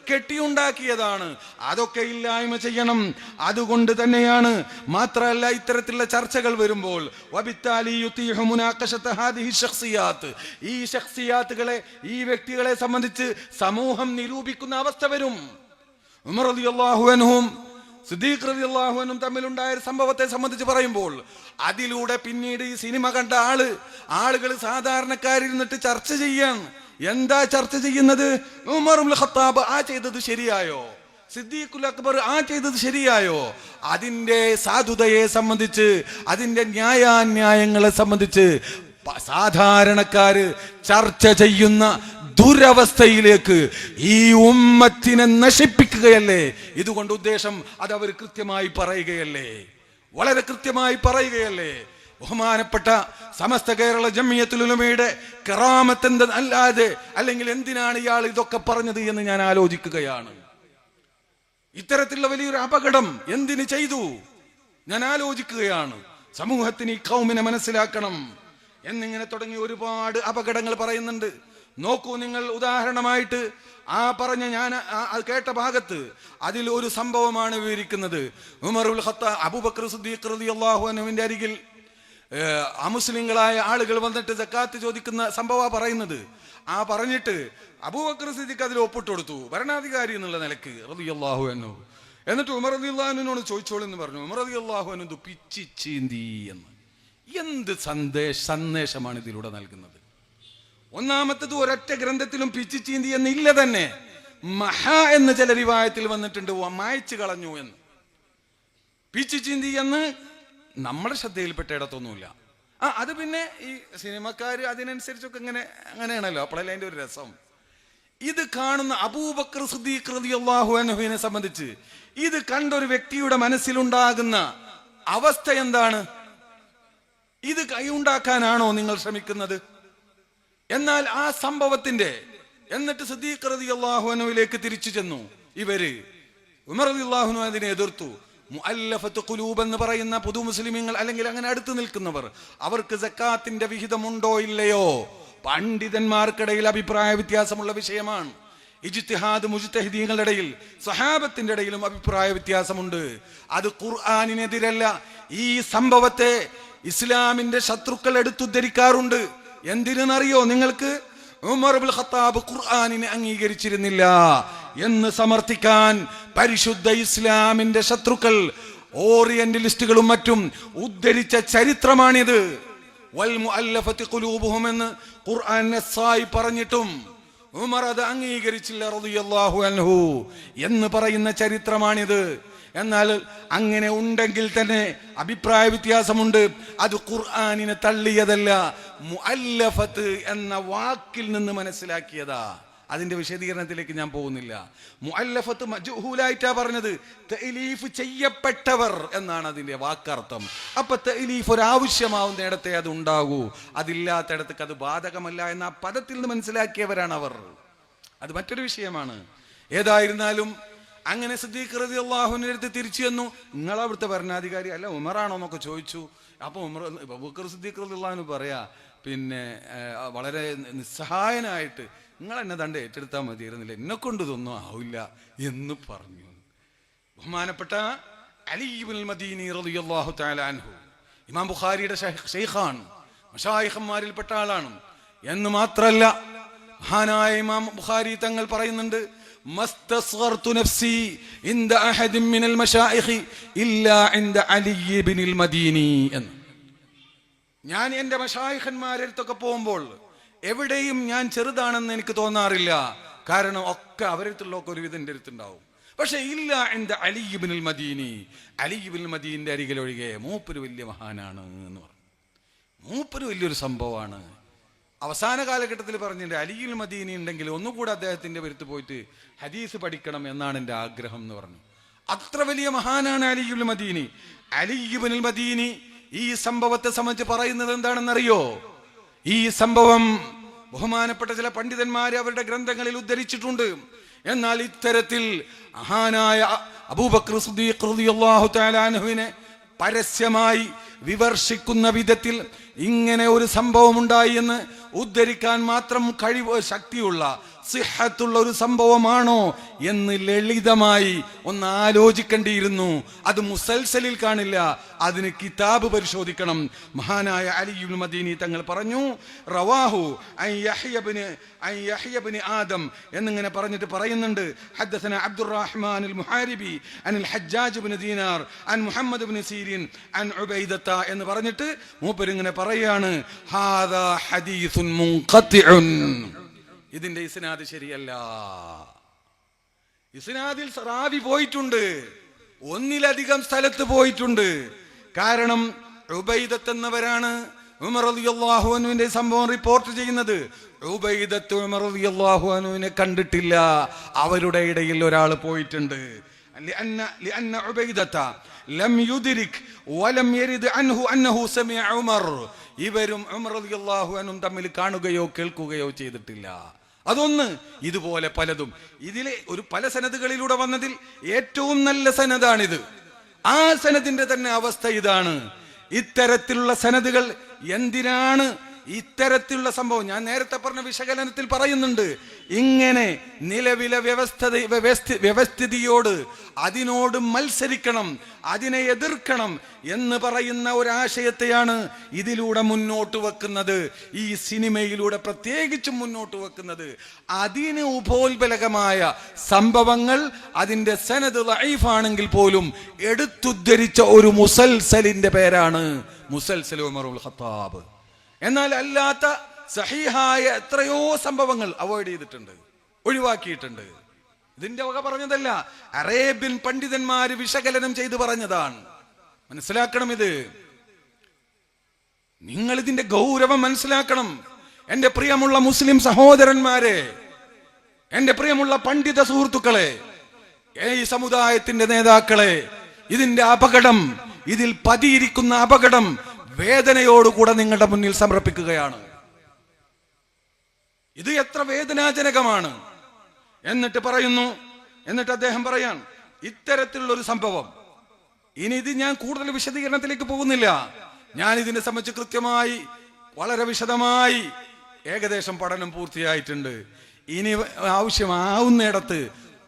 കെട്ടിയുണ്ടാക്കിയതാണ്. അതൊക്കെ ഇല്ലായ്മ ചെയ്യണം. അതുകൊണ്ട് തന്നെയാണ് മാത്രമല്ല ഇത്തരത്തിലുള്ള ചർച്ചകൾ വരുമ്പോൾ ഈ ശഖ്സിയാത്തുകളെ, ഈ വ്യക്തികളെ സംബന്ധിച്ച് സമൂഹം നിരൂപിക്കുന്ന അവസ്ഥ വരും. ഉമർ റളിയല്ലാഹു അൻഹും സിദ്ദീഖ് റളിയല്ലാഹു അൻഹും തമ്മിലുണ്ടായ സംഭവത്തെ സംബന്ധിച്ച് പറയുമ്പോൾ അതിലൂടെ പിന്നീട് ഈ സിനിമ കണ്ട ആളുകൾ സാധാരണക്കാരിരുന്നിട്ട് ചർച്ച ചെയ്യാൻ. എന്താ ചർച്ച ചെയ്യുന്നത്? ഉമർ ഇബ്നുൽ ഖത്താബ് ആ ചെയ്തത് ശരിയായോ? സിദ്ദീഖുൽ അക്ബർ ആ ചെയ്തത് ശരിയായോ? അതിന്റെ സാധുതയെ സംബന്ധിച്ച്, അതിന്റെ ന്യായാന്യായങ്ങളെ സംബന്ധിച്ച് സാധാരണക്കാര് ചർച്ച ചെയ്യുന്ന ദുരവസ്ഥയിലേക്ക് ഈ ഉമ്മത്തിനെ നശിപ്പിക്കുകയല്ലേ ഇതുകൊണ്ട് ഉദ്ദേശം? അത് അവർ കൃത്യമായി പറയുകയല്ലേ, വളരെ കൃത്യമായി പറയുകയല്ലേ. ബഹുമാനപ്പെട്ട സമസ്ത കേരള ജംഇയ്യത്തുൽ ഉലമയുടെ കറാമത്ത് അല്ലാതെ അല്ലെങ്കിൽ എന്തിനാണ് ഇയാൾ ഇതൊക്കെ പറഞ്ഞത് എന്ന് ഞാൻ ആലോചിക്കുകയാണ്. ഇത്തരത്തിലുള്ള വലിയൊരു അപകടം എന്തിന് ചെയ്തു ഞാൻ ആലോചിക്കുകയാണ്. സമൂഹത്തിന് ഈ ഖൗമിനെ മനസ്സിലാക്കണം എന്നിങ്ങനെ തുടങ്ങി ഒരുപാട് അപകടങ്ങൾ പറയുന്നുണ്ട്. നോക്കൂ നിങ്ങൾ, ഉദാഹരണമായിട്ട് ആ പറഞ്ഞ ഞാൻ കേട്ട ഭാഗത്ത് അതിൽ ഒരു സംഭവമാണ് വിവരിക്കുന്നത്. ഉമർ ഇബ്നുൽ ഖത്താബ്, അബൂബക്കർ സിദ്ദീഖ് റളിയല്ലാഹു അൻഹുവിന്റെ അരികിൽ അമുസ്ലിങ്ങളായ ആളുകൾ വന്നിട്ട് സക്കാത്ത് ചോദിക്കുന്ന സംഭവം പറയുന്നത്. ആ പറഞ്ഞിട്ട് അബൂബക്കർ സിദ്ദീഖ് അതിൽ ഒപ്പിട്ട് കൊടുത്തു, ഭരണാധികാരി എന്നുള്ള നിലക്ക് റളിയല്ലാഹു അൻഹു. എന്നിട്ട് ഉമർ റളിയല്ലാഹു അൻഹുവിനോട് ചോദിച്ചോളൂ എന്ന് പറഞ്ഞു. ഉമർ റളിയല്ലാഹു അൻഹു പിച്ചി ചീന്തി എന്ന്. എന്ത് സന്ദേശമാണ് ഇതിലൂടെ നൽകുന്നത്? ഒന്നാമത്തത്, ഒരൊറ്റ ഗ്രന്ഥത്തിലും പിച്ചി ചീന്തി എന്നില്ല തന്നെ. മഹ എന്ന് ചില റിവായത്തിൽ വന്നിട്ടുണ്ട്, മായ്ച്ചു കളഞ്ഞു എന്ന്. പിച്ചി ചീന്തി എന്ന് നമ്മുടെ ശ്രദ്ധയിൽപ്പെട്ട ഇടത്തൊന്നുമില്ല. അത് പിന്നെ ഈ സിനിമക്കാര് അതിനനുസരിച്ചൊക്കെ അങ്ങനെയാണല്ലോ, അപ്പോഴല്ലേ അതിന്റെ ഒരു രസം. ഇത് കാണുന്ന അബൂബക്കർ സിദ്ദീഖ് റളിയല്ലാഹു അൻഹുവിനെ സംബന്ധിച്ച് ഇത് കണ്ടൊരു വ്യക്തിയുടെ മനസ്സിലുണ്ടാകുന്ന അവസ്ഥ എന്താണ്? ഇത് കൈയുണ്ടാക്കാനാണോ നിങ്ങൾ ശ്രമിക്കുന്നത്? എന്നാൽ ആ സംഭവത്തിന്റെ എന്നിട്ട് സിദ്ദീഖ് റളിയല്ലാഹു അൻഹുവിലേക്ക് തിരിച്ചു ചെന്നു ഇവര്. ഉമർ റളിയല്ലാഹു അൻഹു അതിനെ എതിർത്തു. മുഅല്ലഫത്ത് ഖുലൂബ് എന്ന് പറയുന്ന പുതു മുസ്ലിമീങ്ങൾ അല്ലെങ്കിൽ അങ്ങനെ അടുത്ത് നിൽക്കുന്നവർ, അവർക്ക് സക്കാത്തിന്റെ വിഹിതമുണ്ടോ ഇല്ലയോ പണ്ഡിതന്മാർക്കിടയിൽ അഭിപ്രായ വ്യത്യാസമുള്ള വിഷയമാണ്. ഇജ്തിഹാദ് മുജ്തഹിദീങ്ങളുടെ ഇടയിൽ, സഹാബത്തിന്റെ ഇടയിലും അഭിപ്രായ വ്യത്യാസമുണ്ട്. അത് ഖുർആനിനെതിരല്ല. ഈ സംഭവത്തെ ഇസ്ലാമിന്റെ ശത്രുക്കൾ എടുത്തുദ്ധരിക്കാറുണ്ട്. എന്തിനെന്നറിയോ നിങ്ങൾക്ക്? ഉമർ ഇബ്നുൽ ഖത്താബ് ഖുർആനിനെ അംഗീകരിച്ചിരുന്നില്ല എന്ന് സമർത്ഥിക്കാൻ പരിശുദ്ധ ഇസ്ലാമിന്റെ ശത്രുക്കൾ, ഓറിയന്റലിസ്റ്റുകളും മറ്റും ഉദ്ധരിച്ച ചരിത്രമാണിത്. വൽ മുഅല്ലഫത്തി ഖുലൂബുഹും എന്ന് ഖുർആൻ നസ്സായി പറഞ്ഞിട്ടും ഉമർ അത് അംഗീകരിച്ചില്ല റളിയല്ലാഹു അൻഹു എന്ന് പറയുന്ന ചരിത്രമാണിത്. എന്നാൽ അങ്ങനെ ഉണ്ടെങ്കിൽ തന്നെ അഭിപ്രായ വ്യത്യാസമുണ്ട്. അത് ഖുർആനിനെ തള്ളിയതല്ല, മുഅല്ലഫത്ത് എന്ന വാക്കിൽ നിന്ന് മനസ്സിലാക്കിയതാ. അതിന്റെ വിശദീകരണത്തിലേക്ക് ഞാൻ പോകുന്നില്ല. മുഅല്ലഫത്ത് മജ്ഹൂലായിട്ടാ പറഞ്ഞത്, തഅലീഫ് ചെയ്യപ്പെട്ടവർ എന്നാണ് അതിന്റെ വാക്കർത്ഥം. അപ്പൊ തഅലീഫ് ഒരാവശ്യമാവുന്നിടത്തെ അത് ഉണ്ടാകൂ, അതില്ലാത്തടത്തേക്ക് അത് ബാധകമല്ല എന്ന ആ പദത്തിൽ നിന്ന് മനസ്സിലാക്കിയവരാണ് അവർ. അത് മറ്റൊരു വിഷയമാണ്. ഏതായിരുന്നാലും അങ്ങനെ സിദ്ദീഖ് റളിയല്ലാഹുവിന്റെ അടുത്ത് തിരിച്ചു ചെന്നു. നിങ്ങൾ അവിടുത്തെ ഭരണാധികാരി അല്ല ഉമറാണോ എന്നൊക്കെ ചോദിച്ചു. അപ്പൊ അബൂബക്കർ സിദ്ദീഖ് റളിയല്ലാഹു അൻഹു പറയാ, പിന്നെ വളരെ നിസ്സഹായനായിട്ട്, നിങ്ങൾ എന്നെ ദണ്ഡ് ഏറ്റെടുത്താൽ മതിയായിരുന്നില്ല, എന്നെ കൊണ്ട് ഇതൊന്നും ആവില്ല എന്ന് പറഞ്ഞു. ബഹുമാനപ്പെട്ട അലി ഇബ്നുൽ മദീനി റളിയല്ലാഹു തആല അൻഹു ഇമാം ബുഖാരിയുടെ ശൈഖാണ്, മശായിഖന്മാരിൽപ്പെട്ട ആളാണ്. എന്ന് മാത്രല്ല, മഹാനായ ഇമാം ബുഖാരി തങ്ങൾ പറയുന്നുണ്ട്, മസ്തസ്ഗർതു നഫ്സി ഇൻദ അഹദിൻ മിനൽ മശായിഖി ഇല്ലാ ഇൻദ അലി ഇബ്നുൽ മദീനി എന്ന്. ഞാൻ എൻ്റെ മശായിഖന്മാരുടെ അടുത്തൊക്കെ പോകുമ്പോൾ എവിടെയും ഞാൻ ചെറുതാണെന്ന് എനിക്ക് തോന്നാറില്ല. കാരണം ഒക്കെ അവരടുത്തുള്ളൊക്കെ ഒരു വിധം എൻ്റെ അടുത്തുണ്ടാവും. പക്ഷെ ഇല്ല എൻ്റെ അലി ഇബ്നുൽ മദീനി, അലി ഇബ്നുൽ മദീനിന്റെ അരികിലൊഴികെ മൂപ്പര് വലിയ മഹാനാണ് എന്ന് പറഞ്ഞു. മൂപ്പര് വലിയൊരു സംഭവമാണ്. അവസാന കാലഘട്ടത്തിൽ പറഞ്ഞിട്ടുണ്ട്, അലിയുൽ മദീനി ഉണ്ടെങ്കിൽ ഒന്നുകൂടെ അദ്ദേഹത്തിന്റെ പേരുത്ത് പോയിട്ട് ഹദീസ് പഠിക്കണം എന്നാണ് എൻ്റെ ആഗ്രഹം എന്ന് പറഞ്ഞു. അത്ര വലിയ മഹാനാണ് അലിയുൽ മദീനി. അലി ഇബ്നുൽ മദീനി ഈ സംഭവത്തെ സംബന്ധിച്ച് പറയുന്നത് എന്താണെന്നറിയോ? ഈ സംഭവം ബഹുമാനപ്പെട്ട ചില പണ്ഡിതന്മാര് അവരുടെ ഗ്രന്ഥങ്ങളിൽ ഉദ്ധരിച്ചിട്ടുണ്ട്. എന്നാൽ ഇത്തരത്തിൽ മഹാനായ അബൂബക്കർ സിദ്ദീഖ് റളിയല്ലാഹു തആല അൻഹുവിനെ പരസ്യമായി വിമർശിക്കുന്ന വിധത്തിൽ ഇങ്ങനെ ഒരു സംഭവം ഉണ്ടായി എന്ന് ഉദ്ധരിക്കാൻ മാത്രം ശക്തിയുള്ള സിഹത്തുള്ള ഒരു സംഭവമാണോ എന്ന് ലളിതമായി ഒന്ന് ആലോചിക്കേണ്ടിയിരുന്നു. അത് മുസൽസലിൽ കാണില്ല, അതിന് കിതാബ് പരിശോധിക്കണം. മഹാനായ അലി ഇബ്നു മദീനി തങ്ങൾ പറഞ്ഞു, റവാഹു അൻ യഹ്യ ഇബ്നു ആദം എന്നിങ്ങനെ പറഞ്ഞിട്ട് പറയുന്നുണ്ട്. ഹദ്ദസന അബ്ദുറഹ്മാൻ മുഹാരിബി അനിൽ ഹജ്ജാജ് ഇബ്നു ദീനാർ അൻ മുഹമ്മദ് ഇബ്നു സീരിൻ അൻ ഉബൈദത്ത എന്ന് പറഞ്ഞിട്ട് മൂപ്പരിങ്ങനെ പറയാണ്, ഹാദാ ഹദീസുൻ മുൻഖതിഉൻ, ഇതിന്റെ ഇസ്നാദ് ശരിയല്ല. ഇസ്നാദിൽ റാവി പോയിട്ടുണ്ട്, ഒന്നിലധികം സ്ഥലത്ത് പോയിട്ടുണ്ട്. കാരണം ഉബൈദത്ത് എന്നവരാണ് ഉമർ റളിയല്ലാഹു അൻഹുവിന്റെ സംഭവം റിപ്പോർട്ട് ചെയ്യുന്നത്. ഉബൈദത്ത് ഉമർ റളിയല്ലാഹു അൻഹുവിനെ കണ്ടിട്ടില്ല, അവരുടെ ഇടയിൽ ഒരാൾ പോയിട്ടുണ്ട്. لأن عبيدة لم يدرك ولم يرد عنه أنه سمع عمر. ഇവരും ഉമർ റളിയല്ലാഹു അൻഹു തമ്മിൽ കാണുകയോ കേൾക്കുകയോ ചെയ്തിട്ടില്ല. അതൊന്ന്. ഇതുപോലെ പലതും ഇതിലെ ഒരു പല സനദുകളിലൂടെ വന്നതിൽ ഏറ്റവും നല്ല സനദാണിത്. ആ സനദിന്റെ തന്നെ അവസ്ഥ ഇതാണ്. ഇത്തരത്തിലുള്ള സനദുകൾ എന്തിനാണ് ഇത്തരത്തിലുള്ള സംഭവം? ഞാൻ നേരത്തെ പറഞ്ഞ വിശകലനത്തിൽ പറയുന്നുണ്ട്, ഇങ്ങനെ നിലവിലെ വ്യവസ്ഥിതിയോട് അതിനോട് മത്സരിക്കണം, അതിനെ എതിർക്കണം എന്ന് പറയുന്ന ഒരാശയത്തെയാണ് ഇതിലൂടെ മുന്നോട്ട് വെക്കുന്നത്, ഈ സിനിമയിലൂടെ പ്രത്യേകിച്ചും മുന്നോട്ട് വെക്കുന്നത്. അതിന് ഉപോത്ബലകമായ സംഭവങ്ങൾ അതിന്റെ സനദ് ദഈഫാണെങ്കിൽ പോലും എടുത്തുദ്ധരിച്ച ഒരു മുസൽസലിന്റെ പേരാണ് മുസൽസൽ ഉമറുൽ ഖത്താബ്. എന്നാൽ അല്ലാത്ത സഹീഹായ എത്രയോ സംഭവങ്ങൾ അവോയ്ഡ് ചെയ്തിട്ടുണ്ട്, ഒഴിവാക്കിയിട്ടുണ്ട്. ഇതിന്റെ വക പറഞ്ഞതല്ല, അറേബ്യൻ പണ്ഡിതന്മാര് വിശകലനം ചെയ്ത് പറഞ്ഞതാണ്. മനസ്സിലാക്കണം, ഇത് നിങ്ങൾ ഇതിന്റെ ഗൗരവം മനസ്സിലാക്കണം. എന്റെ പ്രിയമുള്ള മുസ്ലിം സഹോദരന്മാരെ, എന്റെ പ്രിയമുള്ള പണ്ഡിത സുഹൃത്തുക്കളെ, ഈ സമുദായത്തിന്റെ നേതാക്കളെ, ഇതിന്റെ അപകടം, ഇതിൽ പതിയിരിക്കുന്ന അപകടം വേദനയോടുകൂടെ നിങ്ങളുടെ മുന്നിൽ സമർപ്പിക്കുകയാണ്. ഇത് എത്ര വേദനാജനകമാണ്. എന്നിട്ട് അദ്ദേഹം പറയാൻ, ഇത്തരത്തിലുള്ള ഒരു സംഭവം, ഇനി ഇത് ഞാൻ കൂടുതൽ വിശദീകരണത്തിലേക്ക് പോകുന്നില്ല. ഞാൻ ഇതിനെ സംബന്ധിച്ച് കൃത്യമായി വളരെ വിശദമായി ഏകദേശം പഠനം പൂർത്തിയായിട്ടുണ്ട്. ഇനി ആവശ്യമാവുന്നിടത്ത്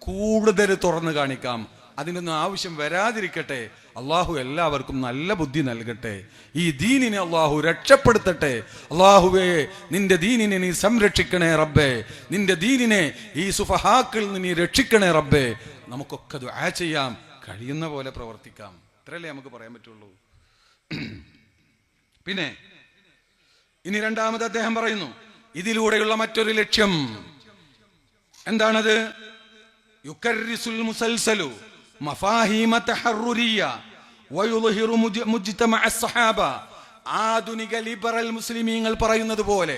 കൂടുതൽ തുറന്നു കാണിക്കാം. അതിനൊന്നും ആവശ്യം വരാതിരിക്കട്ടെ. അള്ളാഹു എല്ലാവർക്കും നല്ല ബുദ്ധി നൽകട്ടെ. ഈ ദീനിനെ അള്ളാഹു രക്ഷപ്പെടുത്തട്ടെ. അള്ളാഹുവേ, നിന്റെ ദീനിനെ നീ സംരക്ഷിക്കണേ റബ്ബേ. നിന്റെ ദീനിനെ ഈ സുഫഹാക്കളിൽ നിന്ന് നീ രക്ഷിക്കണേ റബ്ബേ. നമുക്കൊക്കെ ദുആ ചെയ്യാം, കഴിയുന്ന പോലെ പ്രവർത്തിക്കാം. ഇത്രയല്ലേ നമുക്ക് പറയാൻ പറ്റുള്ളൂ. പിന്നെ ഇനി രണ്ടാമത് അദ്ദേഹം പറയുന്നു, ഇതിലൂടെയുള്ള മറ്റൊരു ലക്ഷ്യം എന്താണത്? യുകർരിസുൽ മുസൽസലു മഫാഹിമ തഹറുരിയ വയുദ്ഹിറു മുജ്തമഅ അസ്സഹാബ. ആധുനിക ലിബറൽ മുസ്ലിമീങ്ങൾ പറയുന്നത് പോലെ,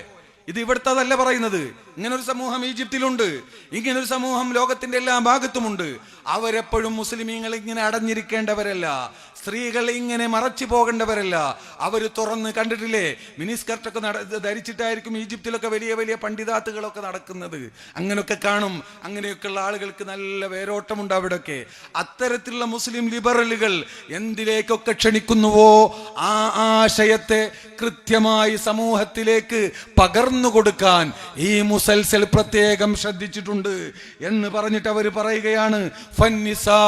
ഇത് ഇവിടുത്തതല്ല പറയുന്നത്. ഇങ്ങനൊരു സമൂഹം ഈജിപ്തിലുണ്ട്, ഇങ്ങനൊരു സമൂഹം ലോകത്തിന്റെ എല്ലാ ഭാഗത്തുമുണ്ട്. അവരെപ്പോഴും മുസ്ലിമീങ്ങൾ ഇങ്ങനെ അടഞ്ഞിരിക്കേണ്ടവരല്ല, സ്ത്രീകൾ ഇങ്ങനെ മറച്ചു പോകേണ്ടവരല്ല. അവർ തുറന്ന് കണ്ടിട്ടില്ലേ, മിനിസ്കർട്ടൊക്കെ ധരിച്ചിട്ടായിരിക്കും ഈജിപ്തിലൊക്കെ വലിയ വലിയ പണ്ഡിതാത്തുകളൊക്കെ നടക്കുന്നത്. അങ്ങനെയൊക്കെ കാണും. അങ്ങനെയൊക്കെയുള്ള ആളുകൾക്ക് നല്ല വേരോട്ടമുണ്ട് അവിടെയൊക്കെ. അത്തരത്തിലുള്ള മുസ്ലിം ലിബറലുകൾ എന്തിലേക്കൊക്കെ ക്ഷണിക്കുന്നുവോ ആ ആശയത്തെ കൃത്യമായി സമൂഹത്തിലേക്ക് പകർന്നു കൊടുക്കാൻ ഈ മുസൽസൽ പ്രത്യേകം ശ്രദ്ധിച്ചിട്ടുണ്ട് എന്ന് പറഞ്ഞിട്ട് അവർ പറയുകയാണ്, ഫന്നിസാ,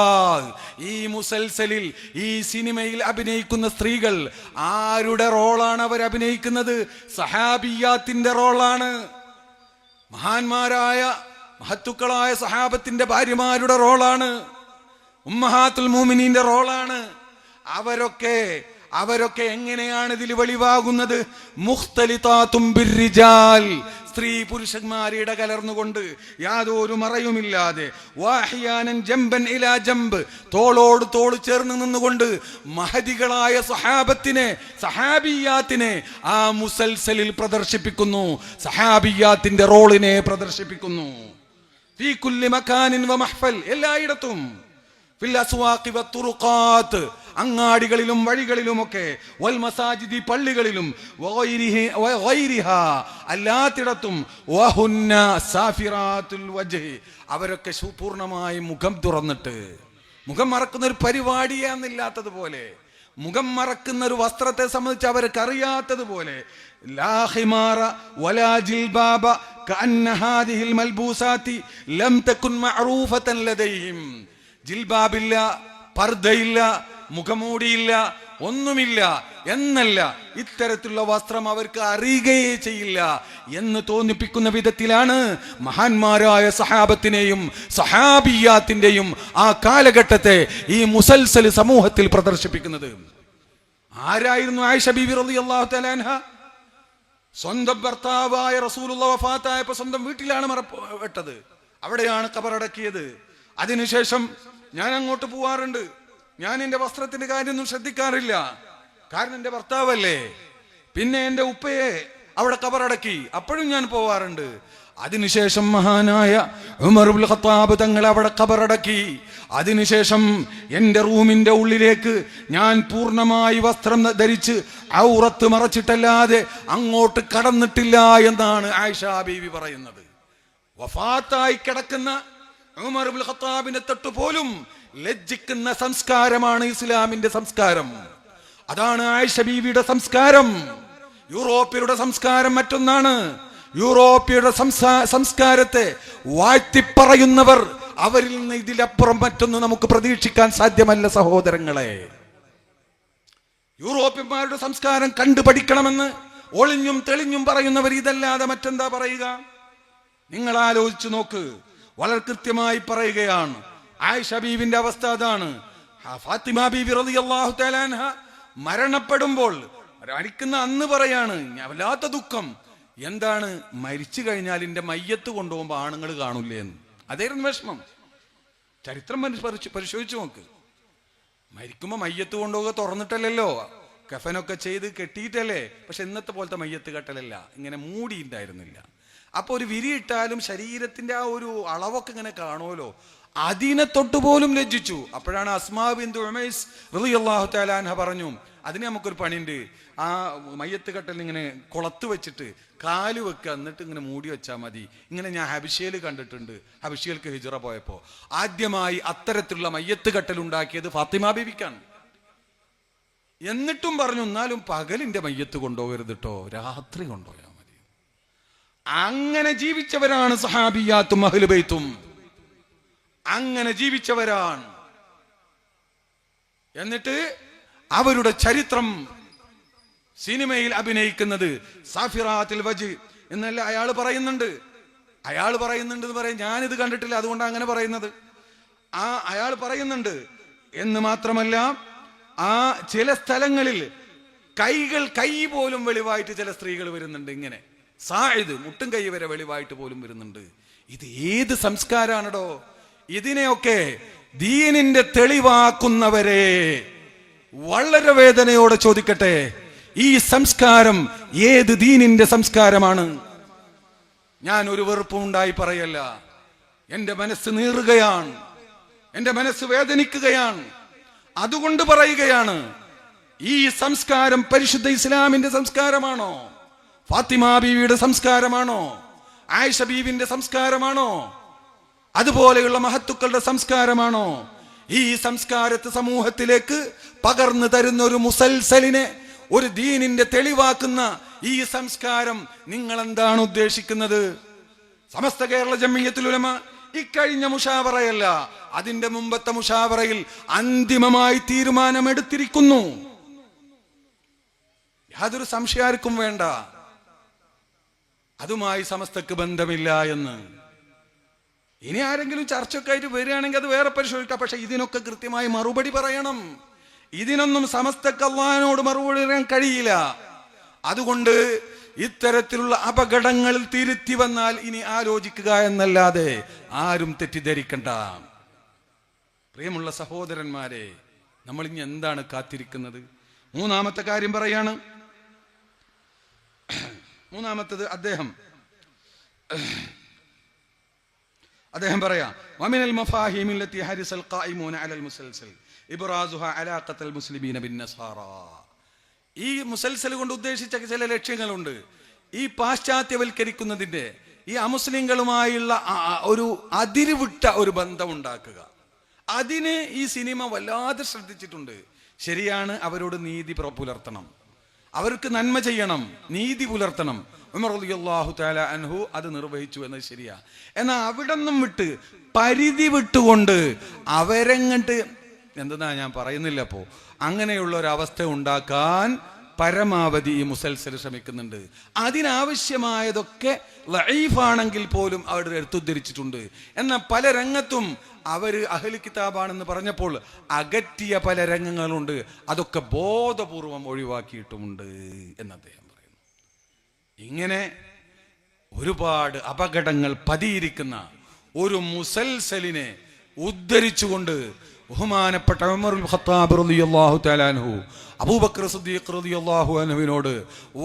ഈ മുസൽസലിൽ, ഈ സിനിമയിൽ അഭിനയിക്കുന്ന സ്ത്രീകൾ ആരുടെ റോളാണ് അവർ അഭിനയിക്കുന്നത്? സഹാബിയാത്തിന്റെ റോളാണ്. മഹാന്മാരായ മഹത്തുക്കളായ സഹാബത്തിന്റെ ഭാര്യമാരുടെ റോളാണ്. ഉമ്മഹാത്തുൽ മുഅ്മിനീന്റെ റോളാണ്. അവരൊക്കെ എങ്ങനെയാണ് ഇതിൽ വെളിവാകുന്നത്? മുഖ്തലിതാതും ബിർരിജാൽ, സ്ത്രീ പുരുഷന്മാരെ ഇടകലർന്നുകൊണ്ട് യാതൊരു മറയുമില്ലാതെ, വാഹിയാനൻ ജംബൻ ഇലാ ജംബ്, തോളോട് തോൾ ചേർന്ന് നിന്നുകൊണ്ട് മഹദികളായ സഹാബിയാത്തിനെ ആ മുസൽസലിൽ പ്രദർശിപ്പിക്കുന്നു. സഹാബിയാത്തിന്റെ റോളിനെ പ്രദർശിപ്പിക്കുന്നു. ഫീ കുല്ലി മകാനിൻ വ മഹ്ഫൽ, എല്ലായിടത്തും. ഫിൽ അസ്വാഖി വത്തുറുഖാത്ത്, അങ്ങാടികളിലും വഴികളിലുമൊക്കെ, വൽ മസാജിദി, പള്ളികളിലും, വഗൈരിഹാ, അല്ലാത്തിടത്തും വഹുന്ന സാഫിറാത്തുൽ വജ്ഹ്, അവരൊക്കെ പൂർണ്ണമായി മുഖം തുറന്നിട്ട്, മുഖം മറക്കുന്ന ഒരു പരിപാടിയാന്നില്ലാത്തതുപോലെ, മുഖം മറക്കുന്ന ഒരു വസ്ത്രത്തെ സംബന്ധിച്ച് അവർക്ക് അറിയാത്തതുപോലെ, ലാ ഖിമാറ വലാ ജിൽബാബ കഅന്ന ഹാദിഹിൽ മൽബൂസാതി ലം തകുൻ മഅറൂഫതൻ ലദൈഹിം. ജിൽബാബില്ല, പർദ്ദയില്ല, മുഖമൂടിയില്ല, ഒന്നുമില്ല എന്നല്ല, ഇത്തരത്തിലുള്ള വസ്ത്രം അവർക്ക് അറിയുകയേ ചെയ്യില്ല എന്ന് തോന്നിപ്പിക്കുന്ന വിധത്തിലാണ് മഹാന്മാരായ സഹാബത്തിനെയും സഹാബിയാത്തിന്റെയും ആ കാലഘട്ടത്തെ ഈ മുസൽസൽ സമൂഹത്തിൽ പ്രദർശിപ്പിക്കുന്നത്. ആരായിരുന്നു ആയിഷ ബീവി റളിയല്ലാഹു തആല അൻഹ? സ്വന്തം ഭർത്താവായ റസൂലുള്ളാഹി വഫാത്തായപ്പോൾ സ്വന്തം വീട്ടിലാണ് വെട്ടത്, അവിടെയാണ് ഖബറടക്കിയത്. അതിനുശേഷം ഞാൻ അങ്ങോട്ട് പോവാറുണ്ട്. ഞാൻ എന്റെ വസ്ത്രത്തിന്റെ കാര്യമൊന്നും ശ്രദ്ധിക്കാറില്ല, കാരണം എന്റെ ഭർത്താവല്ലേ. പിന്നെ എന്റെ ഉപ്പയെ അവിടെ ഖബറടക്കി, അപ്പോഴും ഞാൻ പോവാറുണ്ട്. അതിനുശേഷം മഹാനായ ഉമർ ഇബ്നുൽ ഖത്താബ് തങ്ങൾ അവിടെ ഖബറടക്കി. അതിനുശേഷം എന്റെ റൂമിന്റെ ഉള്ളിലേക്ക് ഞാൻ പൂർണ്ണമായി വസ്ത്രം ധരിച്ച് ഔറത്ത് മറച്ചിട്ടല്ലാതെ അങ്ങോട്ട് കടന്നിട്ടില്ല എന്നാണ് ആയിഷ ബീവി പറയുന്നത്. വഫാത്തായി കിടക്കുന്ന ഉമർ ഇബ്നുൽ ഖത്താബിനെ തൊട്ട് പോലും ലജ്ജിക്കുന്ന സംസ്കാരമാണ് ഇസ്ലാമിന്റെ സംസ്കാരം. അതാണ് ആയിഷ ബീവിയുടെ സംസ്കാരം. യൂറോപ്യരുടെ സംസ്കാരം മറ്റൊന്നാണ്. യൂറോപ്യരുടെ സംസ്കാരത്തെ വാഴ്ത്തിപ്പറയുന്നവർ, അവരിൽ നിന്ന് ഇതിലപ്പുറം മറ്റൊന്നും നമുക്ക് പ്രതീക്ഷിക്കാൻ സാധ്യമല്ല സഹോദരങ്ങളെ. യൂറോപ്യന്മാരുടെ സംസ്കാരം കണ്ടുപഠിക്കണമെന്ന് ഒളിഞ്ഞും തെളിഞ്ഞും പറയുന്നവർ ഇതല്ലാതെ മറ്റെന്താ പറയുക? നിങ്ങൾ ആലോചിച്ചു നോക്ക്. വളരെ കൃത്യമായി പറയുകയാണ്. ആയിഷ ബീവിന്റെ അവസ്ഥ അതാണ്. ഫാത്തിമ ബീവി റളിയല്ലാഹു തആല അൻഹ മരണപ്പെടുമ്പോൾ, മരിക്കുന്ന അന്ന് പറയാണ്, വല്ലാത്ത ദുഃഖം. എന്താണ്? മരിച്ചു കഴിഞ്ഞാൽ എന്റെ മയ്യത്ത് കൊണ്ടുപോകുമ്പോൾ ആണുങ്ങൾ കാണൂലേ എന്ന്. അതായിരുന്നു വിഷമം. ചരിത്രം പരിശോധിച്ചു നോക്ക്. മരിക്കുമ്പോ മയ്യത്ത് കൊണ്ടുപോകുക തുറന്നിട്ടല്ലല്ലോ, കഫനൊക്കെ ചെയ്ത് കെട്ടിയിട്ടല്ലേ. പക്ഷെ ഇന്നത്തെ പോലത്തെ മയ്യത്ത് കെട്ടലല്ല, ഇങ്ങനെ മൂടിയിട്ടുണ്ടായിരുന്നില്ല. അപ്പൊ ഒരു വിരിയിട്ടാലും ശരീരത്തിന്റെ ആ ഒരു അളവൊക്കെ ഇങ്ങനെ കാണുമല്ലോ, അതിനെ തൊട്ടുപോലും ലജ്ജിച്ചു. അപ്പോഴാണ് അസ്മാ ബിന്തു ഉമൈസ് റളിയല്ലാഹു തആല അൻഹ പറഞ്ഞു, അതിന് നമുക്കൊരു പണിയുണ്ട്. ആ മയ്യത്ത് കെട്ടൽ ഇങ്ങനെ കുളത്ത് വെച്ചിട്ട് കാല് വെക്കുക, എന്നിട്ട് ഇങ്ങനെ മൂടി വെച്ചാൽ മതി. ഇങ്ങനെ ഞാൻ ഹബിഷയിൽ കണ്ടിട്ടുണ്ട്. ഹബിഷയിലേക്ക് ഹിജ്റ പോയപ്പോ ആദ്യമായി അത്തരത്തിലുള്ള മയ്യത്ത് കെട്ടൽ ഉണ്ടാക്കിയത് ഫാത്തിമ ബീവിക്കാണ്. എന്നിട്ടും പറഞ്ഞു, എന്നാലും പകലിന്റെ മയ്യത്ത് കൊണ്ടുപോകരുത് കേട്ടോ, രാത്രി കൊണ്ടുപോയാൽ മതി. അങ്ങനെ ജീവിച്ചവരാണ് സഹാബിയാത്തും അഹ്ലു ബൈത്തും. അങ്ങനെ ജീവിച്ചവരാണ്. എന്നിട്ട് അവരുടെ ചരിത്രം സിനിമയിൽ അഭിനയിക്കുന്നത് സാഫിറാത്തുൽ വജ്ഹ് എന്നല്ല അയാൾ പറയുന്നുണ്ട്. എന്ന് പറയും, ഞാനിത് കണ്ടിട്ടില്ല, അതുകൊണ്ടാണ് അങ്ങനെ പറയുന്നത്. അയാൾ പറയുന്നുണ്ട് എന്ന് മാത്രമല്ല, ആ ചില സ്ഥലങ്ങളിൽ കൈ പോലും വെളിവായിട്ട് ചില സ്ത്രീകൾ വരുന്നുണ്ട്. ഇങ്ങനെ സായിദ് മുട്ടും കൈ വരെ വെളിവായിട്ട് പോലും വരുന്നുണ്ട്. ഇത് ഏത് സംസ്കാരാണോ? ഇതിനെയൊക്കെ ദീനിന്റെ തെളിവാക്കുന്നവരെ വളരെ വേദനയോടെ ചോദിക്കട്ടെ, ഈ സംസ്കാരം ഏത് ദീനിന്റെ സംസ്കാരമാണ്? ഞാൻ ഒരു വെറുപ്പും ഉണ്ടായി പറയല്ല. എന്റെ മനസ്സ് നീറുകയാണ്, എന്റെ മനസ്സ് വേദനിക്കുകയാണ്. അതുകൊണ്ട് പറയുകയാണ്, ഈ സംസ്കാരം പരിശുദ്ധ ഇസ്ലാമിന്റെ സംസ്കാരമാണോ? ഫാത്തിമ ബീവിയുടെ സംസ്കാരമാണോ? ആയിഷ ബീവിന്റെ സംസ്കാരമാണോ? അതുപോലെയുള്ള മഹത്തുക്കളുടെ സംസ്കാരമാണോ? ഈ സംസ്കാരത്തെ സമൂഹത്തിലേക്ക് പകർന്നു തരുന്ന ഒരു മുസൽസലിനെ, ഒരു ദീനിന്റെ തെളിവാക്കുന്ന ഈ സംസ്കാരം നിങ്ങൾ എന്താണ് ഉദ്ദേശിക്കുന്നത്? സമസ്ത കേരള ജംഇയ്യത്തുൽ ഉലമ ഇക്കഴിഞ്ഞ മുഷാവറയല്ല, അതിന്റെ മുമ്പത്തെ മുഷാവറയിൽ അന്തിമമായി തീരുമാനമെടുത്തിരിക്കുന്നു. യാതൊരു സംശയാർക്കും വേണ്ട, അതുമായി സമസ്തക്ക് ബന്ധമില്ല എന്ന്. ഇനി ആരെങ്കിലും ചർച്ചയൊക്കെ ആയിട്ട് വരികയാണെങ്കിൽ അത് വേറെ പരിശോധിക്കാം. പക്ഷെ ഇതിനൊക്കെ കൃത്യമായി മറുപടി പറയണം. ഇതിനൊന്നും സമസ്തക്ക് അല്ലാഹുവിനോട് മറുപടി പറയാൻ കഴിയില്ല. അതുകൊണ്ട് ഇത്തരത്തിലുള്ള അപകടങ്ങളിൽ തിരുത്തി വന്നാൽ ഇനി ആലോചിക്കുക എന്നല്ലാതെ ആരും തെറ്റിദ്ധരിക്കണ്ട. പ്രിയമുള്ള സഹോദരന്മാരെ, നമ്മൾ ഇനി എന്താണ് കാത്തിരിക്കുന്നത്? മൂന്നാമത്തെ കാര്യം പറയാണ്. മൂന്നാമത്തത് അദ്ദേഹം പറയാം, വമിനൽ മഫാഹിമി ലത്തി ഹരിസൽ ഖായിമൂന അലൽ മുസൽസൽ ഇബ്റാസുഹാ അലാഖത്തൽ മുസ്ലിമീന ബിൻ നസാറ. ഈ മുസൽസൽ കൊണ്ട് ഉദ്ദേശിച്ച ചില ലക്ഷ്യങ്ങളുണ്ട്. ഈ പാശ്ചാത്യവൽക്കരിക്കുന്നതിൻ്റെ ഈ അമുസ്ലിങ്ങളുമായുള്ള ഒരു അതിരുവിട്ട ഒരു ബന്ധം ഉണ്ടാക്കുക, അതിന് ഈ സിനിമ വല്ലാതെ ശ്രദ്ധിച്ചിട്ടുണ്ട്. ശരിയാണ്, അവരോട് നീതി പുലർത്തണം, അവർക്ക് നന്മ ചെയ്യണം, നീതി പുലർത്തണം. ഉമർ റളിയല്ലാഹു തആല അൻഹു അത് നിർവഹിച്ചു എന്നത് ശരിയാ. എന്നാൽ അവിടെ നിന്നും വിട്ട് പരിധി വിട്ടുകൊണ്ട് അവരെങ്ങട്ട് എന്തെന്നാ ഞാൻ പറയുന്നില്ല. അപ്പോൾ അങ്ങനെയുള്ള ഒരവസ്ഥ ഉണ്ടാക്കാൻ പരമാവധി ഈ മുസൽസൽ ശ്രമിക്കുന്നുണ്ട്. അതിനാവശ്യമായതൊക്കെ ലഈഫാണെങ്കിൽ പോലും അവർ എടുത്തുദ്ധരിച്ചിട്ടുണ്ട്. എന്നാൽ പല രംഗത്തും അവർ അഹ്ലു കിതാബാണെന്ന് പറഞ്ഞപ്പോൾ അകറ്റിയ പല രംഗങ്ങളുണ്ട്, അതൊക്കെ ബോധപൂർവം ഒഴിവാക്കിയിട്ടുമുണ്ട് എന്ന് അദ്ദേഹം പറയുന്നു. ഇങ്ങനെ ഒരുപാട് അപകടങ്ങൾ പതിയിരിക്കുന്ന ഒരു മുസൽസലിനെ ഉദ്ധരിച്ചുകൊണ്ട് ബഹുമാനപ്പെട്ട ഉമറുൽ ഖത്താബ് റളിയല്ലാഹു തആല അൻഹു അബൂബക്കർ സിദ്ദീഖ് റളിയല്ലാഹു അൻഹുവിനോട്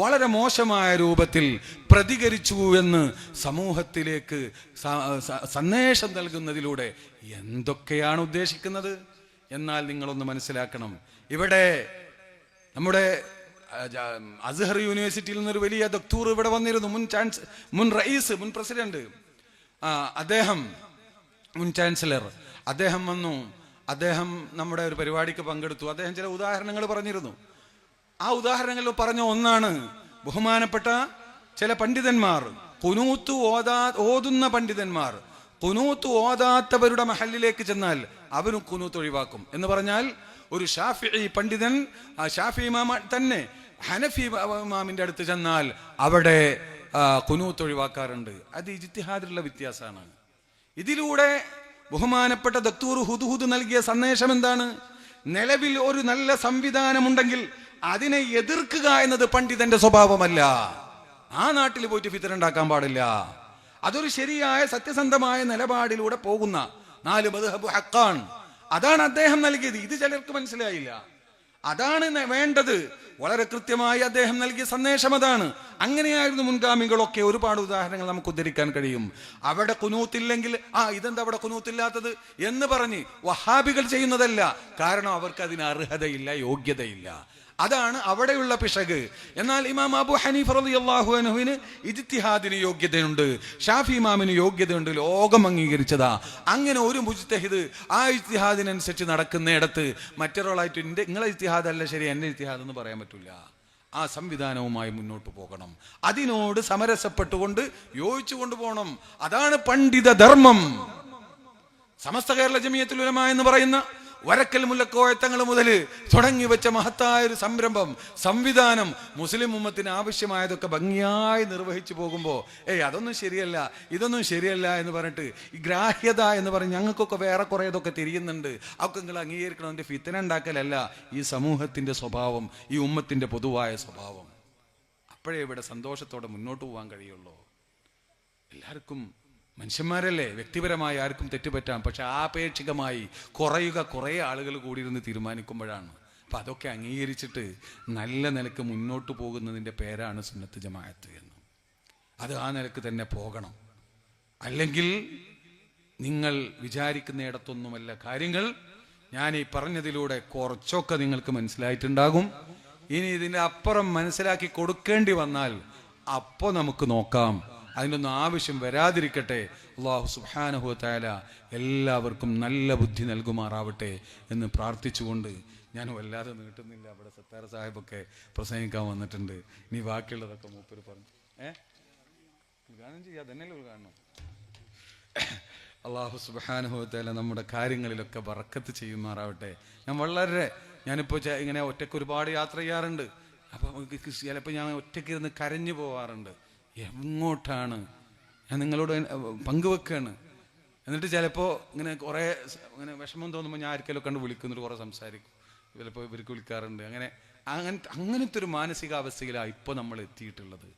വളരെ മോശമായ രൂപത്തിൽ പ്രതികരിച്ചു എന്ന് സമൂഹത്തിലേക്ക് സന്ദേശം നൽകുന്നതിലൂടെ എന്തൊക്കെയാണ് ഉദ്ദേശിക്കുന്നത്? എന്നാൽ നിങ്ങളൊന്ന് മനസ്സിലാക്കണം, ഇവിടെ നമ്മുടെ അസ്ഹർ യൂണിവേഴ്സിറ്റിയിൽ നിന്നൊരു വലിയ ദക്തൂർ ഇവിടെ വന്നിരുന്നു, മുൻ റئീസ്, മുൻ പ്രസിഡന്റ്, അദ്ദേഹം മുൻ ചാൻസലർ, അദ്ദേഹം വന്നു. അദ്ദേഹം നമ്മുടെ ഒരു പരിപാടിക്ക് പങ്കെടുത്തു. അദ്ദേഹം ചില ഉദാഹരണങ്ങൾ പറഞ്ഞിരുന്നു. ആ ഉദാഹരണങ്ങളിൽ പറഞ്ഞ ഒന്നാണ്, ബഹുമാനപ്പെട്ട ചില പണ്ഡിതന്മാർ, ഖുനൂത്ത് ഓതുന്ന പണ്ഡിതന്മാർ ഖുനൂത്ത് ഓതാത്തവരുടെ മഹല്ലിലേക്ക് ചെന്നാൽ അവരും ഖുനൂത്ത് ഒഴിവാക്കും എന്ന് പറഞ്ഞാൽ, ഒരു ഷാഫിഈ പണ്ഡിതൻ, ഷാഫി ഇമാം തന്നെ ഹനഫി ഇമാമിന്റെ അടുത്ത് ചെന്നാൽ അവിടെ ഖുനൂത്ത് ഒഴിവാക്കാറുണ്ട്. അത് ഇജ്തിഹാദിലുള്ള വ്യത്യാസമാണ്. ഇതിലൂടെ ബഹുമാനപ്പെട്ട ദക്തൂർ ഹുദ്ഹുദ് നൽകിയ സന്ദേശം എന്താണ്? നിലവിൽ ഒരു നല്ല സംവിധാനമുണ്ടെങ്കിൽ അതിനെ എതിർക്കുക എന്നത് പണ്ഡിതന്റെ സ്വഭാവമല്ല. ആ നാട്ടിൽ പോയിട്ട് ഫിത്ന ഉണ്ടാക്കാൻ പാടില്ല. അതൊരു ശരിയായ സത്യസന്ധമായ നിലപാടിലൂടെ പോകുന്ന 4 മദ്ഹബ് ഹഖാൻ, അതാണ് അദ്ദേഹം നൽകിയത്. ഇത് ചിലർക്ക് മനസ്സിലായില്ല. അതാണ് വേണ്ടത്. വളരെ കൃത്യമായി അദ്ദേഹം നൽകിയ സന്ദേശം അതാണ്. അങ്ങനെയായിരുന്നു മുൻഗാമികളൊക്കെ. ഒരുപാട് ഉദാഹരണങ്ങൾ നമുക്ക് ഉദ്ധരിക്കാൻ കഴിയും. അവിടെ ഖുനൂത്തില്ലെങ്കിൽ ഇതെന്താ അവിടെ ഖുനൂത്തില്ലാത്തത് എന്ന് പറഞ്ഞ് വഹാബികൾ ചെയ്യുന്നതല്ല. കാരണം അവർക്ക് അതിന് അർഹതയില്ല, യോഗ്യതയില്ല. അതാണ് അവിടെയുള്ള പിശക്. എന്നാൽ ഇമാം അബൂ ഹനീഫ റളിയല്ലാഹു അൻഹുവിന് ഇജ്തിഹാദിന് യോഗ്യതയുണ്ട്, ഷാഫി ഇമാമിന് യോഗ്യതയുണ്ട്, ലോകം അംഗീകരിച്ചതാ. അങ്ങനെ ഒരു മുജ്തഹിദ് ആ ഇജ്തിഹാദിനനുസരിച്ച് നടക്കുന്നിടത്ത് മറ്റൊരാളായിട്ട് നിങ്ങളെ ഇജ്തിഹാദ് അല്ല ശരി, എൻ്റെ ഇജ്തിഹാദ് എന്ന് പറയാൻ പറ്റില്ല. ആ സംവിധാനവുമായി മുന്നോട്ട് പോകണം. അതിനോട് സമരസപ്പെട്ടുകൊണ്ട് യോജിച്ചു കൊണ്ടുപോകണം. അതാണ് പണ്ഡിത ധർമ്മം. സമസ്ത കേരള ജമിയത്തുൽ ഉലമ എന്ന് പറയുന്ന വരക്കൽ മുല്ലക്കോയത്തങ്ങൾ മുതൽ തുടങ്ങി വെച്ച മഹത്തായ ഒരു സംരംഭം, സംവിധാനം, മുസ്ലിം ഉമ്മത്തിന് ആവശ്യമായതൊക്കെ ഭംഗിയായി നിർവഹിച്ചു പോകുമ്പോൾ അതൊന്നും ശരിയല്ല, ഇതൊന്നും ശരിയല്ല എന്ന് പറഞ്ഞിട്ട് ഈ ഗ്രാഹ്യത എന്ന് പറഞ്ഞ് ഞങ്ങൾക്കൊക്കെ വേറെ കുറേ ഇതൊക്കെ തിരിയുന്നുണ്ട്, അതൊക്കെ നിങ്ങൾ അംഗീകരിക്കണം. അതിൻ്റെ ഫിത്ന ഉണ്ടാക്കലല്ല ഈ സമൂഹത്തിൻ്റെ സ്വഭാവം, ഈ ഉമ്മത്തിൻ്റെ പൊതുവായ സ്വഭാവം. അപ്പോഴേ ഇവിടെ സന്തോഷത്തോടെ മുന്നോട്ട് പോകാൻ കഴിയുള്ളൂ. എല്ലാവർക്കും മനുഷ്യന്മാരല്ലേ, വ്യക്തിപരമായി ആർക്കും തെറ്റുപറ്റാം. പക്ഷെ ആപേക്ഷികമായി കുറേ ആളുകൾ കൂടിയിരുന്ന് തീരുമാനിക്കുമ്പോഴാണ്. അപ്പം അതൊക്കെ അംഗീകരിച്ചിട്ട് നല്ല നിലക്ക് മുന്നോട്ട് പോകുന്നതിൻ്റെ പേരാണ് സുന്നത്ത് ജമാഅത്ത് എന്ന്. അത് ആ നിലക്ക് തന്നെ പോകണം. അല്ലെങ്കിൽ നിങ്ങൾ വിചാരിക്കുന്നിടത്തൊന്നുമല്ല കാര്യങ്ങൾ. ഞാൻ ഈ പറഞ്ഞതിലൂടെ കുറച്ചൊക്കെ നിങ്ങൾക്ക് മനസ്സിലായിട്ടുണ്ടാകും. ഇനി ഇതിൻ്റെ അപ്പുറം മനസ്സിലാക്കി കൊടുക്കേണ്ടി വന്നാൽ അപ്പോൾ നമുക്ക് നോക്കാം. അതിനൊന്നും ആവശ്യം വരാതിരിക്കട്ടെ. അല്ലാഹു സുബ്ഹാനഹു വ തആല എല്ലാവർക്കും നല്ല ബുദ്ധി നൽകുമാറാവട്ടെ എന്ന് പ്രാർത്ഥിച്ചുകൊണ്ട് ഞാൻ വല്ലാതെ നീട്ടുന്നില്ല. അവിടെ സത്താർ സാഹിബൊക്കെ പ്രസംഗിക്കാൻ വന്നിട്ടുണ്ട്. ഇനി ബാക്കിയുള്ളതൊക്കെ മൂപ്പര് പറഞ്ഞു ഉദ്ഘാടനം ചെയ്യാം, തന്നെയല്ലേ ഉദ്ഘാടനം. അല്ലാഹു സുബ്ഹാനഹു വ തആല നമ്മുടെ കാര്യങ്ങളിലൊക്കെ ബറക്കത്ത് ചെയ്യുമാറാവട്ടെ. ഞാനിപ്പോൾ ഇങ്ങനെ ഒറ്റയ്ക്ക് ഒരുപാട് യാത്ര ചെയ്യാറുണ്ട്. അപ്പോൾ ചിലപ്പോൾ ഞാൻ ഒറ്റയ്ക്ക് ഇരുന്ന് കരഞ്ഞു പോവാറുണ്ട്. എങ്ങോട്ടാണ് ഞാൻ നിങ്ങളോട് പങ്കുവെക്കുകയാണ്. എന്നിട്ട് ചിലപ്പോൾ ഇങ്ങനെ കുറേ ഇങ്ങനെ വിഷമം തോന്നുമ്പോൾ ഞാൻ ആർക്കെങ്കിലും കണ്ട് വിളിക്കുന്നിട്ട് കുറേ സംസാരിക്കും. ചിലപ്പോൾ ഇവർക്ക് വിളിക്കാറുണ്ട്. അങ്ങനത്തെ ഒരു മാനസികാവസ്ഥയിലാണ് ഇപ്പോൾ നമ്മൾ എത്തിയിട്ടുള്ളത്.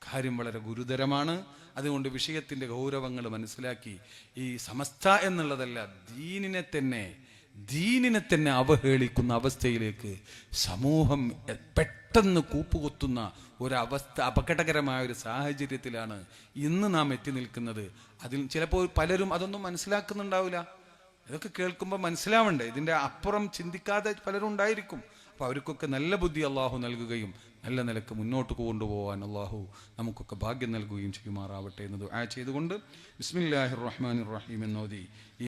കാര്യം വളരെ ഗുരുതരമാണ്. അതുകൊണ്ട് വിഷയത്തിൻ്റെ ഗൗരവങ്ങൾ മനസ്സിലാക്കി ഈ സമസ്ത എന്നുള്ളതല്ല, ദീനിനെ തന്നെ അവഹേളിക്കുന്ന അവസ്ഥയിലേക്ക് സമൂഹം പെട്ടെന്ന് കൂപ്പുകുത്തുന്ന ഒരവസ്ഥ, അപകടകരമായ ഒരു സാഹചര്യത്തിലാണ് ഇന്ന് നാം എത്തി നിൽക്കുന്നത്. അതിൽ ചിലപ്പോൾ പലരും അതൊന്നും മനസ്സിലാക്കുന്നുണ്ടാവില്ല. ഇതൊക്കെ കേൾക്കുമ്പോൾ മനസ്സിലാവണ്ടേ, ഇതിൻ്റെ അപ്പുറം ചിന്തിക്കാതെ പലരും ഉണ്ടായിരിക്കും. അപ്പോൾ അവർക്കൊക്കെ നല്ല ബുദ്ധി അള്ളാഹു നൽകുകയും നല്ല നിലക്ക് മുന്നോട്ട് കൊണ്ടുപോകാൻ അള്ളാഹു നമുക്കൊക്കെ ഭാഗ്യം നൽകുകയും ചെയ്യുമാറാവട്ടെ എന്ന് ദുആ ചെയ്തുകൊണ്ട് ബിസ്മില്ലാഹിർ റഹ്മാനിർ റഹീം എന്നോതി